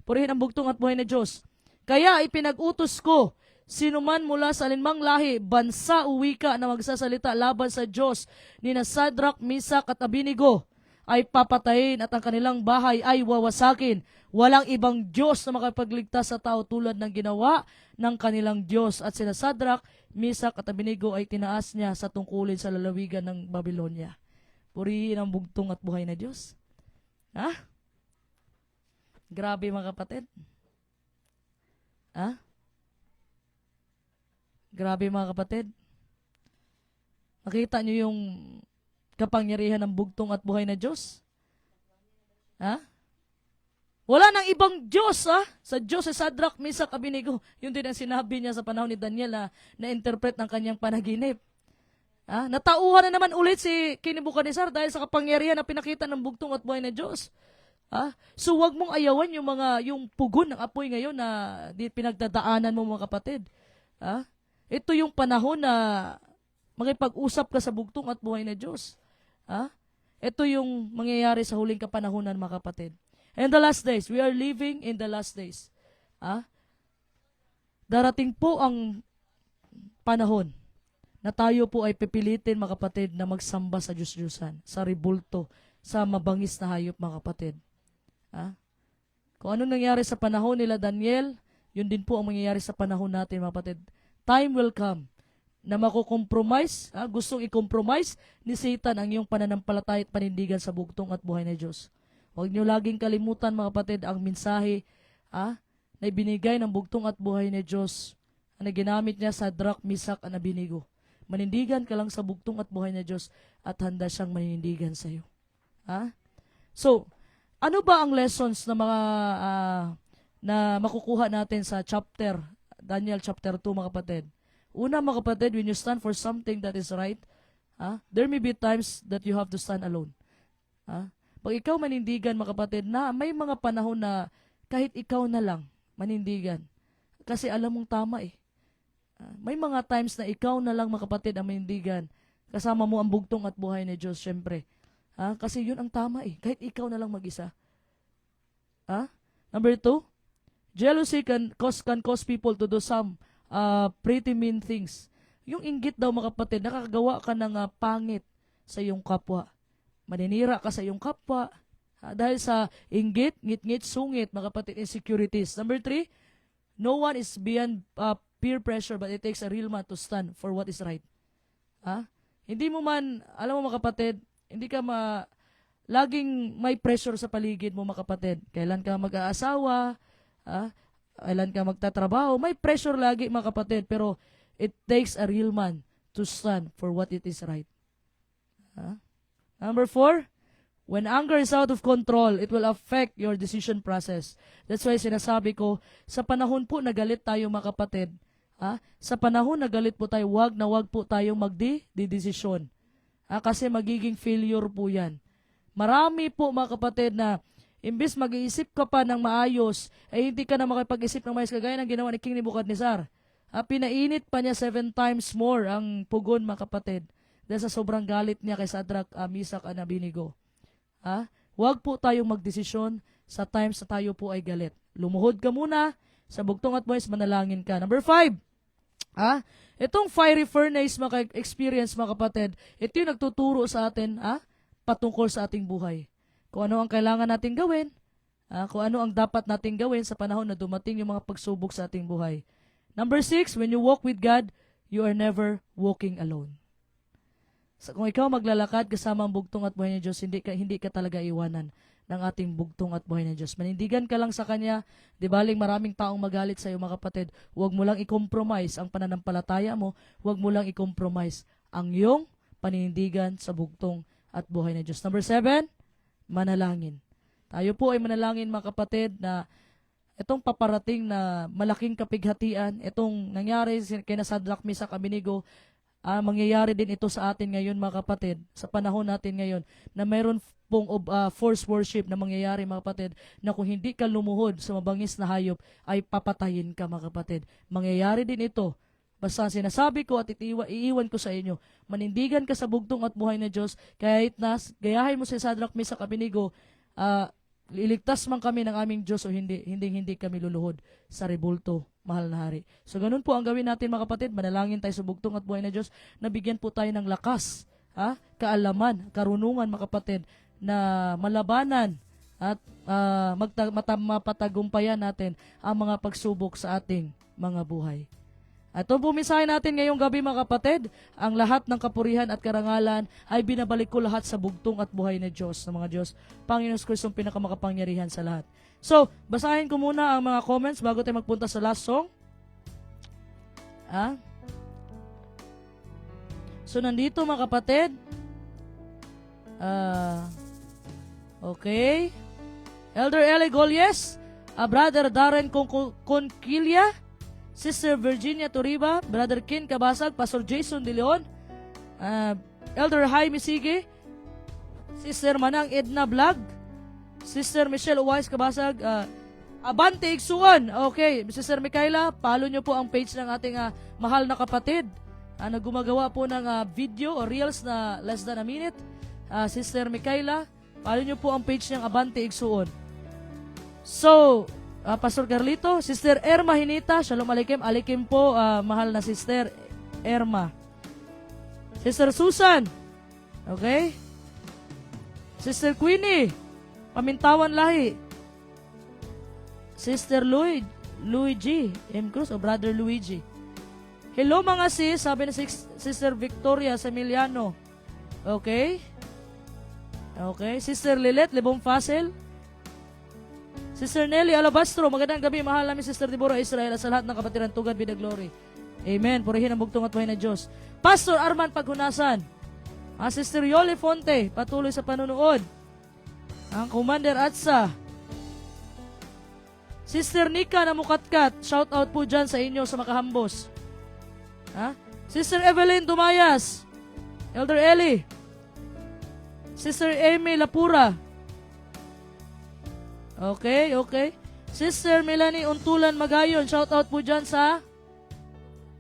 Purihin ang bugtong at buhay na Diyos. Kaya ipinag-utos ko, sino man mula sa alinmang lahi, bansa o wika na magsasalita laban sa Diyos ni na Shadrach, Meshach at Abednego ay papatayin at ang kanilang bahay ay wawasakin. Walang ibang Diyos na makapagligtas sa tao tulad ng ginawa ng kanilang Diyos. At sina Shadrach, Meshach at Abednego ay tinaas niya sa tungkulin sa lalawigan ng Babylonia. Purihin ang bugtong at buhay na Diyos. Grabe, mga kapatid. Grabe, mga kapatid. Nakita niyo yung kapangyarihan ng bugtong at buhay na Diyos? Wala nang ibang Diyos, sa Diyos sa Shadrach, Meshach, Abednego. Yun din ang sinabi niya sa panahon ni Daniel na-interpret ng kanyang panaginip. Natauhan na naman ulit si King Nebuchadnezzar dahil sa kapangyarihan na pinakita ng bugtong at buhay na Diyos. So wag mong ayawan yung pugon ng apoy ngayon na pinagdadaanan mo, mga kapatid. Ito yung panahon na makipag-usap ka sa bugtong at buhay na Diyos. Ito yung mangyayari sa huling kapanahunan, mga kapatid. And the last days, we are living in the last days. Darating po ang panahon na tayo po ay pipilitin, mga kapatid, na magsamba sa Diyos-Diyusan, sa ribulto, sa mabangis na hayop, mga kapatid. Kung anong nangyari sa panahon nila Daniel, yun din po ang mangyayari sa panahon natin, mga kapatid. Time will come na makukompromise, gustong i-compromise ni Satan ang iyong pananampalataya at panindigan sa bugtong at buhay na Diyos. Huwag niyo laging kalimutan, mga kapatid, ang mensahe na ibinigay ng bugtong at buhay na Diyos na ginamit niya sa Shadrach, Meshach at Abednego. Manindigan ka lang sa bugtong at buhay na Diyos at handa siyang manindigan sa iyo. So, ano ba ang lessons na mga na makukuha natin sa Daniel chapter 2, mga kapatid? Una, mga kapatid, when you stand for something that is right, there may be times that you have to stand alone. Pag ikaw manindigan, mga kapatid, na may mga panahon na kahit ikaw na lang manindigan. Kasi alam mong tama may mga times na ikaw na lang, mga kapatid, ang manindigan. Kasama mo ang bugtong at buhay ni Diyos, syempre. Kasi yun ang tama kahit ikaw na lang mag-isa. Number 2, jealousy can cause people to do some pretty mean things. Yung inggit daw, mga kapatid, nakakagawa ka ng pangit sa iyong kapwa. Maninira ka sa iyong kapwa. Dahil sa inggit, ngit-ngit, sungit, mga kapatid, insecurities. Number 3, no one is beyond peer pressure, but it takes a real man to stand for what is right. Hindi mo man, alam mo, mga kapatid, hindi ka laging may pressure sa paligid mo, mga kapatid. Kailan ka mag-aasawa, kailan ka magtatrabaho, may pressure lagi, mga kapatid. Pero it takes a real man to stand for what it is right. Number 4, when anger is out of control, it will affect your decision process. That's why sinasabi ko, sa panahon po na galit tayo, mga kapatid, sa panahon na galit po tayo, wag po tayong magdidesisyon. Kasi magiging failure po yan. Marami po mga kapatid na imbes mag-iisip ka pa ng maayos, ay hindi ka na makipag-isip ng maayos kagaya ng ginawa ni King Nebuchadnezzar. Pinainit pa niya 7 times more ang pugon mga kapatid dahil sa sobrang galit niya kay Shadrach, Meshach, and Abednego. Huwag po tayong magdesisyon sa times na tayo po ay galit. Lumuhod ka muna sa bugtong at buhay, manalangin ka. Number 5, itong fiery furnace mga experience mga kapatid, ito yung nagtuturo sa atin patungkol sa ating buhay. Kung ano ang kailangan natin gawin, kung ano ang dapat natin gawin sa panahon na dumating yung mga pagsubok sa ating buhay. Number 6, when you walk with God, you are never walking alone. So, kung ikaw maglalakad kasama ang bugtong at buhay ng Diyos, hindi ka talaga iwanan ng ating bugtong at buhay ng Diyos. Manindigan ka lang sa Kanya, di baling maraming taong magalit sa iyo mga kapatid. Huwag mo lang i-compromise ang pananampalataya mo, huwag mo lang i-compromise ang iyong paninindigan sa bugtong at buhay ng Diyos. Number 7, manalangin. Tayo po ay manalangin mga kapatid na itong paparating na malaking kapighatian, itong nangyari kay Shadrach, Meshach, Abednego, mangyayari din ito sa atin ngayon mga kapatid, sa panahon natin ngayon, na mayroon pong force worship na mangyayari mga kapatid, na kung hindi ka lumuhod sa mabangis na hayop, ay papatayin ka mga kapatid. Mangyayari din ito. Basta sinasabi ko at iiwan ko sa inyo, manindigan ka sa bugtong at buhay na Diyos, kahit gayahin mo si Shadrach, Meshach, Abednego, liligtas man kami ng aming Diyos o hindi kami luluhod sa rebulto, mahal na hari. So ganun po ang gawin natin mga kapatid, manalangin tayo sa bugtong at buhay na Diyos, na bigyan po tayo ng lakas, kaalaman, karunungan mga kapatid, na malabanan at mapatagumpayan natin ang mga pagsubok sa ating mga buhay. At ito po mensahe natin ngayong gabi mga kapatid, ang lahat ng kapurihan at karangalan ay binabalik ko lahat sa bugtong at buhay na Diyos, ng mga Diyos, Panginoon Kristo, pinakamakapangyarihan sa lahat. So, basahin ko muna ang mga comments bago tayo magpunta sa last song. So, nandito mga kapatid. Okay. Elder Eli Golies, Brother Darren Conquilia, Sister Virginia Toriba, Brother Ken Kabasag, Pastor Jason De Leon, Elder Jaime Sige, Sister Manang Edna Vlog, Sister Michelle Uwais Kabasag, Abante Igsuan. Okay, Sister Micaela, follow nyo po ang page ng ating mahal na kapatid na gumagawa po ng video o reels na less than a minute. Sister Micaela, follow nyo po ang page ng Abante Igsuan. So, Pastor Carlito, Sister Erma Hinita, Shalom Aleichem. Aleichem po, mahal na Sister Erma. Sister Susan, okay? Sister Queenie, Pamintawan Lahi. Sister Luigi M. Cruz o Brother Luigi. Hello mga sis, sabi ni Sister Victoria Samiliano. Okay? Okay, Sister Lilet Lebong Fasel. Sister Nelly Alabastro, magandang gabi, mahal namin Sister Deborah Israel at sa lahat ng kapatiran, to God be the glory. Amen. Purihin ang bugtong at buhay na Diyos. Pastor Arman Paghunasan, Sister Yoli Fonte, patuloy sa panunood. Ang Commander Atsa, Sister Nika na Mukatkat, shout out po dyan sa inyo sa Makahambos. Sister Evelyn Dumayas, Elder Eli, Sister Amy Lapura. Okay. Sister Melanie Untulan Magayon, shout out po dyan sa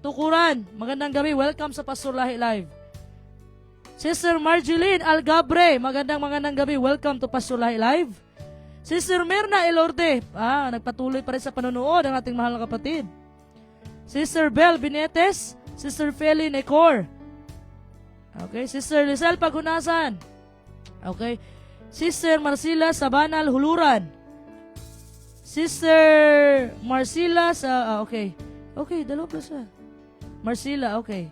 Tukuran. Magandang gabi, welcome sa Pastor Lahi Live. Sister Marjeline Algabre, magandang gabi, welcome to Pastor Lahi Live. Sister Mirna Elorde, nagpatuloy pa rin sa panonood ang ating mahal na kapatid. Sister Bel Binetes, Sister Feli Necor. Okay, Sister Lizelle Paghunasan. Okay, Sister Marcila Sabanal Huluran. Sister Marcila okay. Okay, dalawa pa siya. Marcila, okay.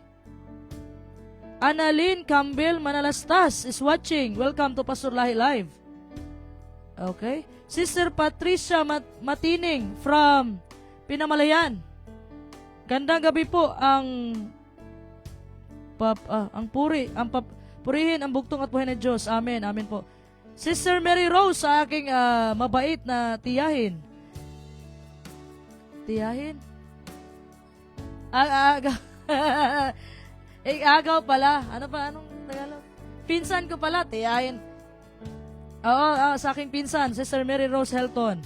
Annalyn Campbell Manalastas is watching. Welcome to Pastor Lahi Live. Okay. Sister Patricia Matining from Pinamalayan. Gandang gabi po purihin ang bugtong at buhay ng Diyos. Amen. Amen po. Sister Mary Rose sa aking mabait na tiyahin. Tiyahin? Agaw. Agaw pala. Ano pa? Anong Tagalog? Pinsan ko pala, tiyahin. Oo, sa aking pinsan, Sister Mary Rose Helton.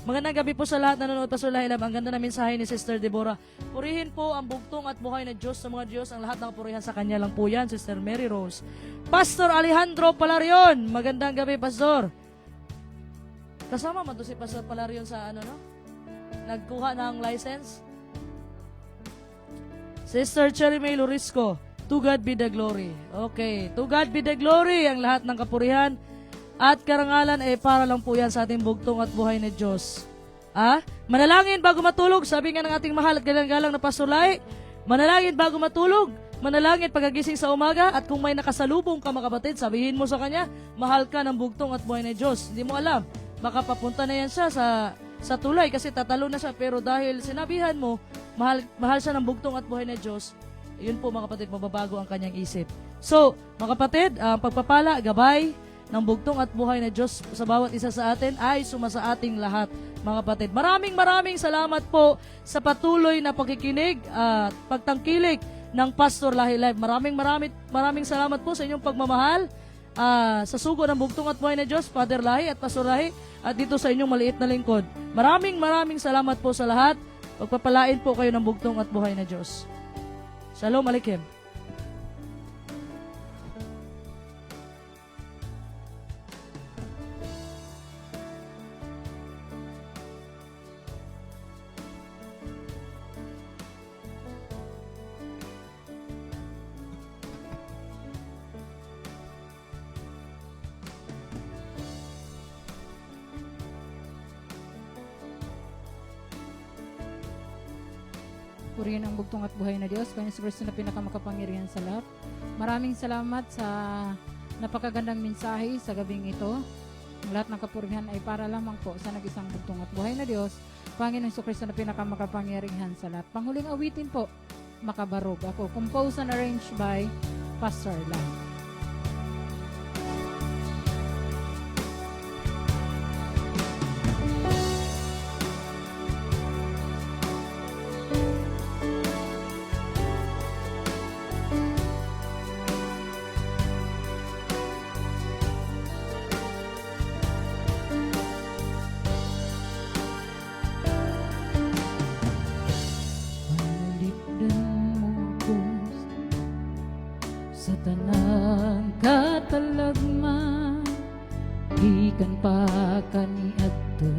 Magandang gabi po sa lahat na nanonood, Pastor Lahi Love. Ang ganda na mensahe ni Sister Deborah. Purihin po ang bugtong at buhay na Diyos sa mga Diyos. Ang lahat ng kapurihan sa Kanya lang po yan, Sister Mary Rose. Pastor Alejandro Palarion. Magandang gabi, Pastor. Kasama man to si Pastor Palarion sa ano, no? Nagkuha ng license. Sister Cherry May Lorisco. To God be the glory. Okay. To God be the glory. Ang lahat ng kapurihan at karangalan para lang po yan sa ating bugtong at buhay na Diyos. Manalangin bago matulog. Sabi nga ng ating mahal at galang-galang na Pastor Lai, manalangin bago matulog. Manalangin pagkagising sa umaga. At kung may nakasalubong ka mga kapatid, sabihin mo sa kanya, mahal ka ng bugtong at buhay na Diyos. Hindi mo alam, baka papunta na yan siya sa tulay kasi tatalo na siya. Pero dahil sinabihan mo, mahal siya ng bugtong at buhay na Diyos, yun po mga kapatid, mababago ang kanyang isip. So, mga kapatid, pagpapala, gabay ng bugtong at buhay na Diyos sa bawat isa sa atin ay sumasa ating lahat, mga kapatid. Maraming salamat po sa patuloy na pakikinig at pagtangkilik ng Pastor Lahi Live. Maraming salamat po sa inyong pagmamahal sa sugo ng bugtong at buhay na Diyos, Father Lahi at Pastor Lahi, at dito sa inyong maliit na lingkod. Maraming salamat po sa lahat. Pagpapalain po kayo ng bugtong at buhay na Diyos. Shalom Aleichem. Purihin ang bugtong at buhay na Diyos, Panginoon Kristo na pinakamakapangyarihan sa lahat. Maraming salamat sa napakagandang mensahe sa gabing ito. Ang lahat ng kapurihan ay para lamang po sa nag-isang bugtong at buhay na Diyos, Panginoon Kristo na pinakamakapangyarihan sa lahat. Panghuling awitin po, Makabarog. Ako, composed and arranged by Pastor Lai. Sa tanang katalagman, ikan pa kaniadto,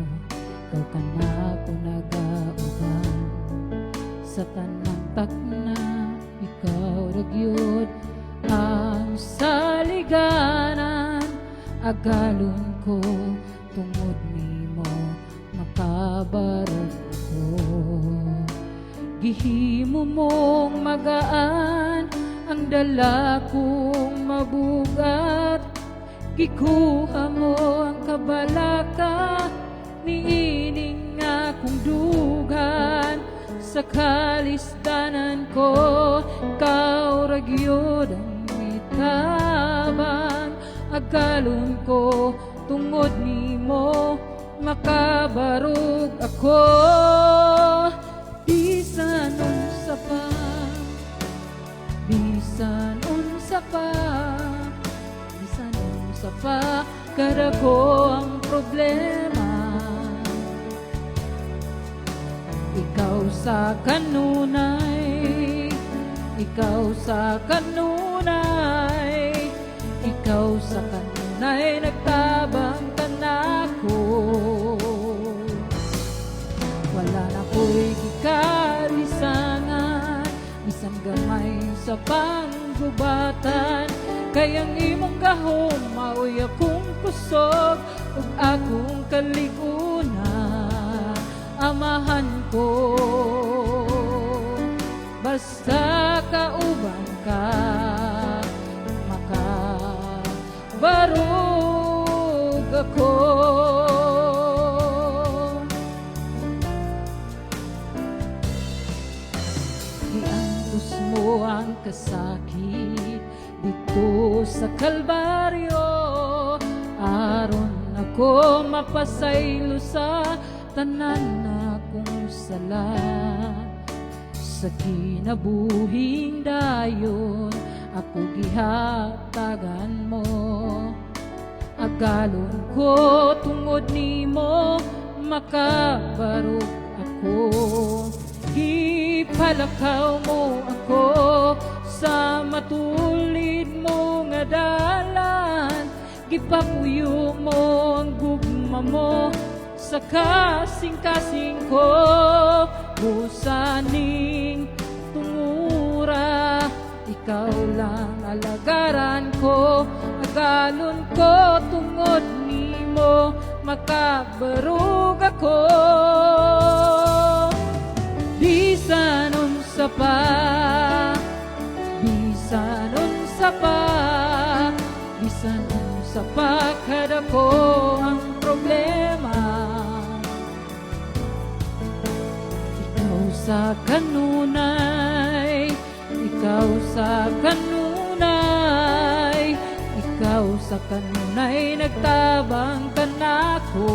kau kana ko nagauban. Sa tanang takna, ikaw ragyod ang saliganan. Agalon ko tungod nimo, makabarog ako. Gihimo mong magaan ang dala kong mabugat, gikuha mo ang kabalaka, niining akong dugan. Sa kalisdanan ko, kau ragyod ang itabang. Agalon ko tungod nimo, makabarog ako. Bisan unsa pa, bisan unsa pa, bisan unsa pa, kadako ang problema. Ikaw sa kanunay, ikaw sa kanunay, ikaw sa kanunay, nagtabang kanako. Wala na ko'y gikalisangan, isang gamay sa panggubatan. Kayang imong gahom, maoy akong kusog, ug akong kaligunan. Amahan ko, basta kauban ka, makabarog ako. Iantos mo ang kasakit dito sa Kalbaryo, aron ako mapasaylo sa tanan na kong sala. Sa kinabuhing dayon, ako gihatagan mo. Agalon ko tungod nimo, makabarog ako. Gipalakaw mo ako sa matulid mo nga dalan. Gipapuyo mo ang gugma mo sa kasing-kasing ko. Busaning tungura, ikaw lang alagaran ko. Agalon ko tungod nimo, makabarog ako. Bisanon sa pa, bisanon sa pa, bisanon sa pa, kada ko ang problema. Ikaw sa kanunay, ikaw sa kanunay, ikaw sa kanunay, nagtabang ka na ko.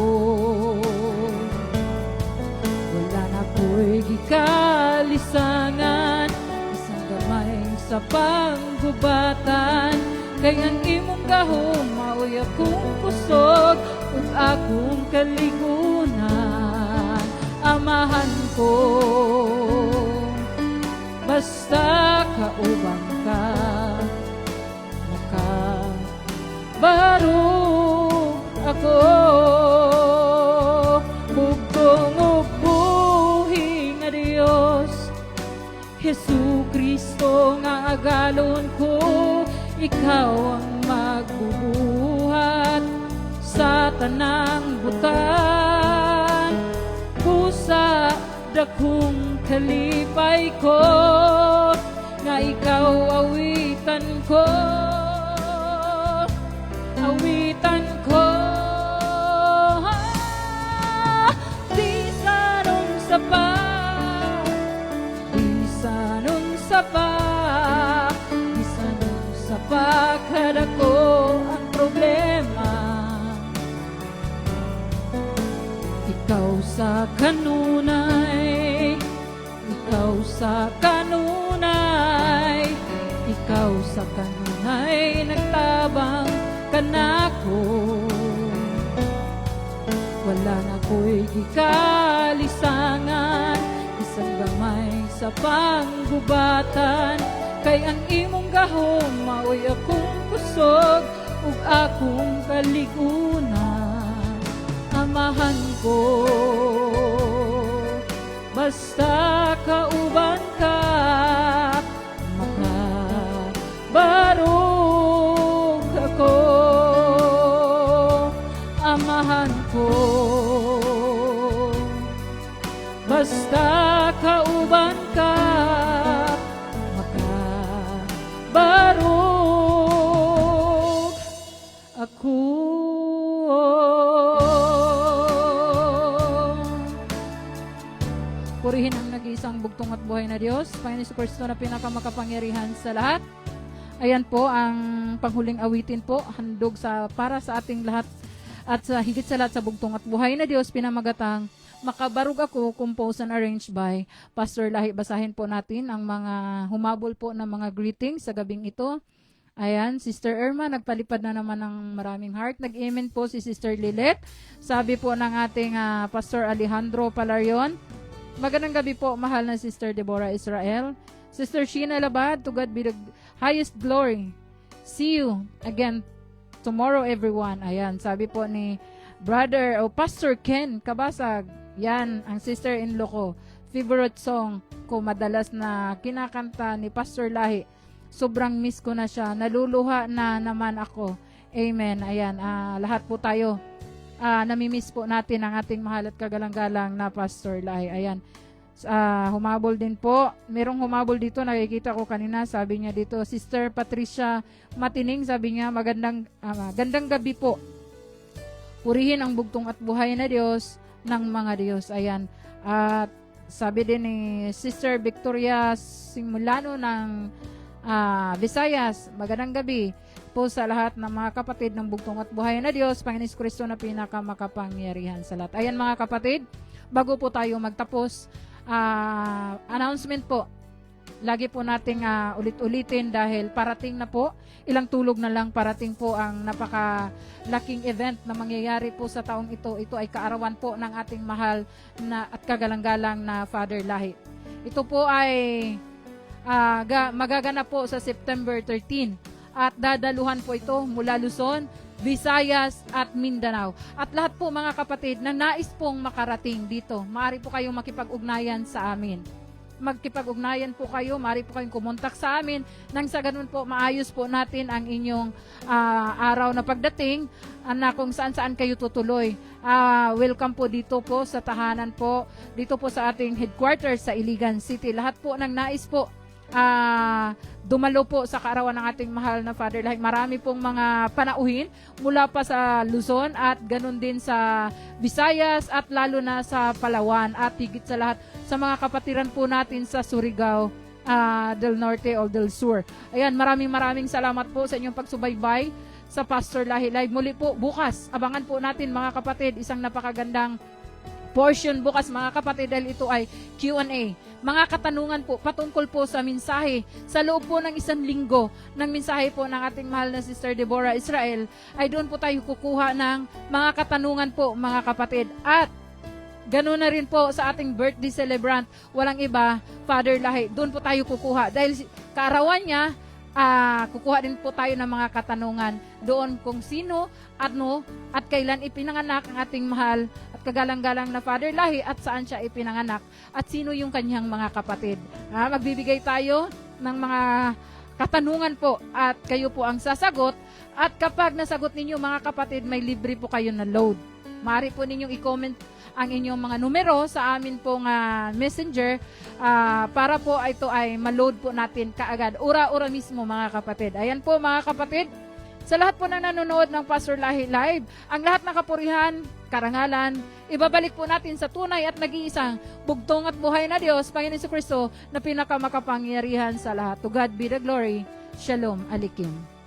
Wala na ko'y gikalisangan, isang gamay sa panggubatan. Kay ang imong gahom, maoy akong kusog, ug akong kaligunan. Amahan ko, basta kauban ka, makabarog ako. Bugtong ug buhi nga Dios, Jesu Kristo nga agalon ko. Ikaw ang magbubuhat sa tanang butan. Pusa dakong kalipay ko, nga ikaw awitan ko, awitan ko. Di sanon sa pa, di sanon sa pa, di sanon sa pa, kada ko ang problema. Ikaw sa kanunay, ikaw sa kanunay, ikaw sa kanunay, nagtabang ka na ko. Wala na ko'y gikalisangan, isang gamay sa panggubatan. Kay ang imong gahom, maoy akong kusog, ug akong kaligunan. Amahan ko, basta kauban ka, makabarog ako. Amahan ko, basta kauban ka, makabarog ako. Purihin ang nag-iisang bugtong at buhay na Diyos, Panginoon Kristo na pinakamakapangyarihan sa lahat. Ayan po ang panghuling awitin po, handog para sa ating lahat at sa higit sa lahat sa bugtong at buhay na Diyos, pinamagatang Makabarog Ako, composed and arranged by Pastor Lahi. Basahin po natin ang mga humabol po ng mga greetings sa gabing ito. Ayan, Sister Irma, nagpalipad na naman ng maraming heart. Nag-amen po si Sister Lilet. Sabi po ng ating Pastor Alejandro Palarion, magandang gabi po, mahal na Sister Deborah Israel. Sister Sheena Labad, to God be the highest glory. See you again tomorrow, everyone. Ayan, sabi po ni Brother o Pastor Ken Kabasag, yan ang sister-in-law ko. Favorite song ko madalas na kinakanta ni Pastor Lahi. Sobrang miss ko na siya. Naluluha na naman ako. Amen. Ayan, lahat po tayo. Namimiss po natin ang ating mahal at kagalang-galang na Pastor Lahi. Ayan. Humabol din po. Merong humabol dito, nakikita ko kanina, sabi niya dito, Sister Patricia Matining, sabi niya, gandang gabi po. Purihin ang bugtong at buhay na Diyos ng mga Diyos. Ayan. At sabi din ni Sister Victoria Simulano ng Visayas, magandang gabi po sa lahat ng mga kapatid ng bugtong at buhay na Diyos, Panginoon Kristo na pinakamakapangyarihan sa lahat. Ayan mga kapatid, bago po tayo magtapos, announcement po. lagi po nating ulit-ulitin dahil parating na po, ilang tulog na lang parating po ang napakalaking event na mangyayari po sa taong ito. Ito ay kaarawan po ng ating mahal na at kagalang-galang na Father Lahi. Ito po ay magaganap po sa September 13 at dadaluhan po ito mula Luzon, Visayas at Mindanao. At lahat po mga kapatid na nais pong makarating dito, maaari po kayong makipag-ugnayan sa amin. Magkipag-ugnayan po kayo, maaari po kayong kumontak sa amin nang sa ganun po maayos po natin ang inyong araw na pagdating na kung saan kayo tutuloy. Welcome po dito po sa tahanan po, dito po sa ating headquarters sa Iligan City. Lahat po ng nais po dumalo po sa kaarawan ng ating mahal na Father Lahi. Marami pong mga panauhin mula pa sa Luzon at ganun din sa Visayas at lalo na sa Palawan at higit sa lahat sa mga kapatiran po natin sa Surigao del Norte o del Sur. Ayan, maraming salamat po sa inyong pagsubaybay sa Pastor Lahi Live. Muli po bukas, abangan po natin mga kapatid, isang napakagandang portion bukas mga kapatid dahil ito ay Q&A. Mga katanungan po patungkol po sa mensahe sa loob po ng isang linggo ng mensahe po ng ating mahal na Sister Deborah Israel ay doon po tayo kukuha ng mga katanungan po mga kapatid. At ganoon na rin po sa ating birthday celebrant, walang iba, Father Lahi. Doon po tayo kukuha dahil kaarawan niya, kukuha din po tayo ng mga katanungan doon kung sino, ano, at kailan ipinanganak ang ating mahal at kagalang-galang na Father Lahi at saan siya ipinanganak at sino yung kanyang mga kapatid. Magbibigay tayo ng mga katanungan po at kayo po ang sasagot at kapag nasagot ninyo mga kapatid, may libre po kayo na load. Maaari po ninyong i-comment ang inyong mga numero sa amin pong messenger para po ito ay ma-load po natin kaagad. Ura-ura mismo mga kapatid. Ayan po mga kapatid, sa lahat po na nanonood ng Pastor Lahi Live, ang lahat ng kapurihan, karangalan, ibabalik po natin sa tunay at nag-iisang bugtong at buhay na Diyos, Panginoon Jesucristo, na pinakamakapangyarihan sa lahat. To God be the glory. Shalom Alikim.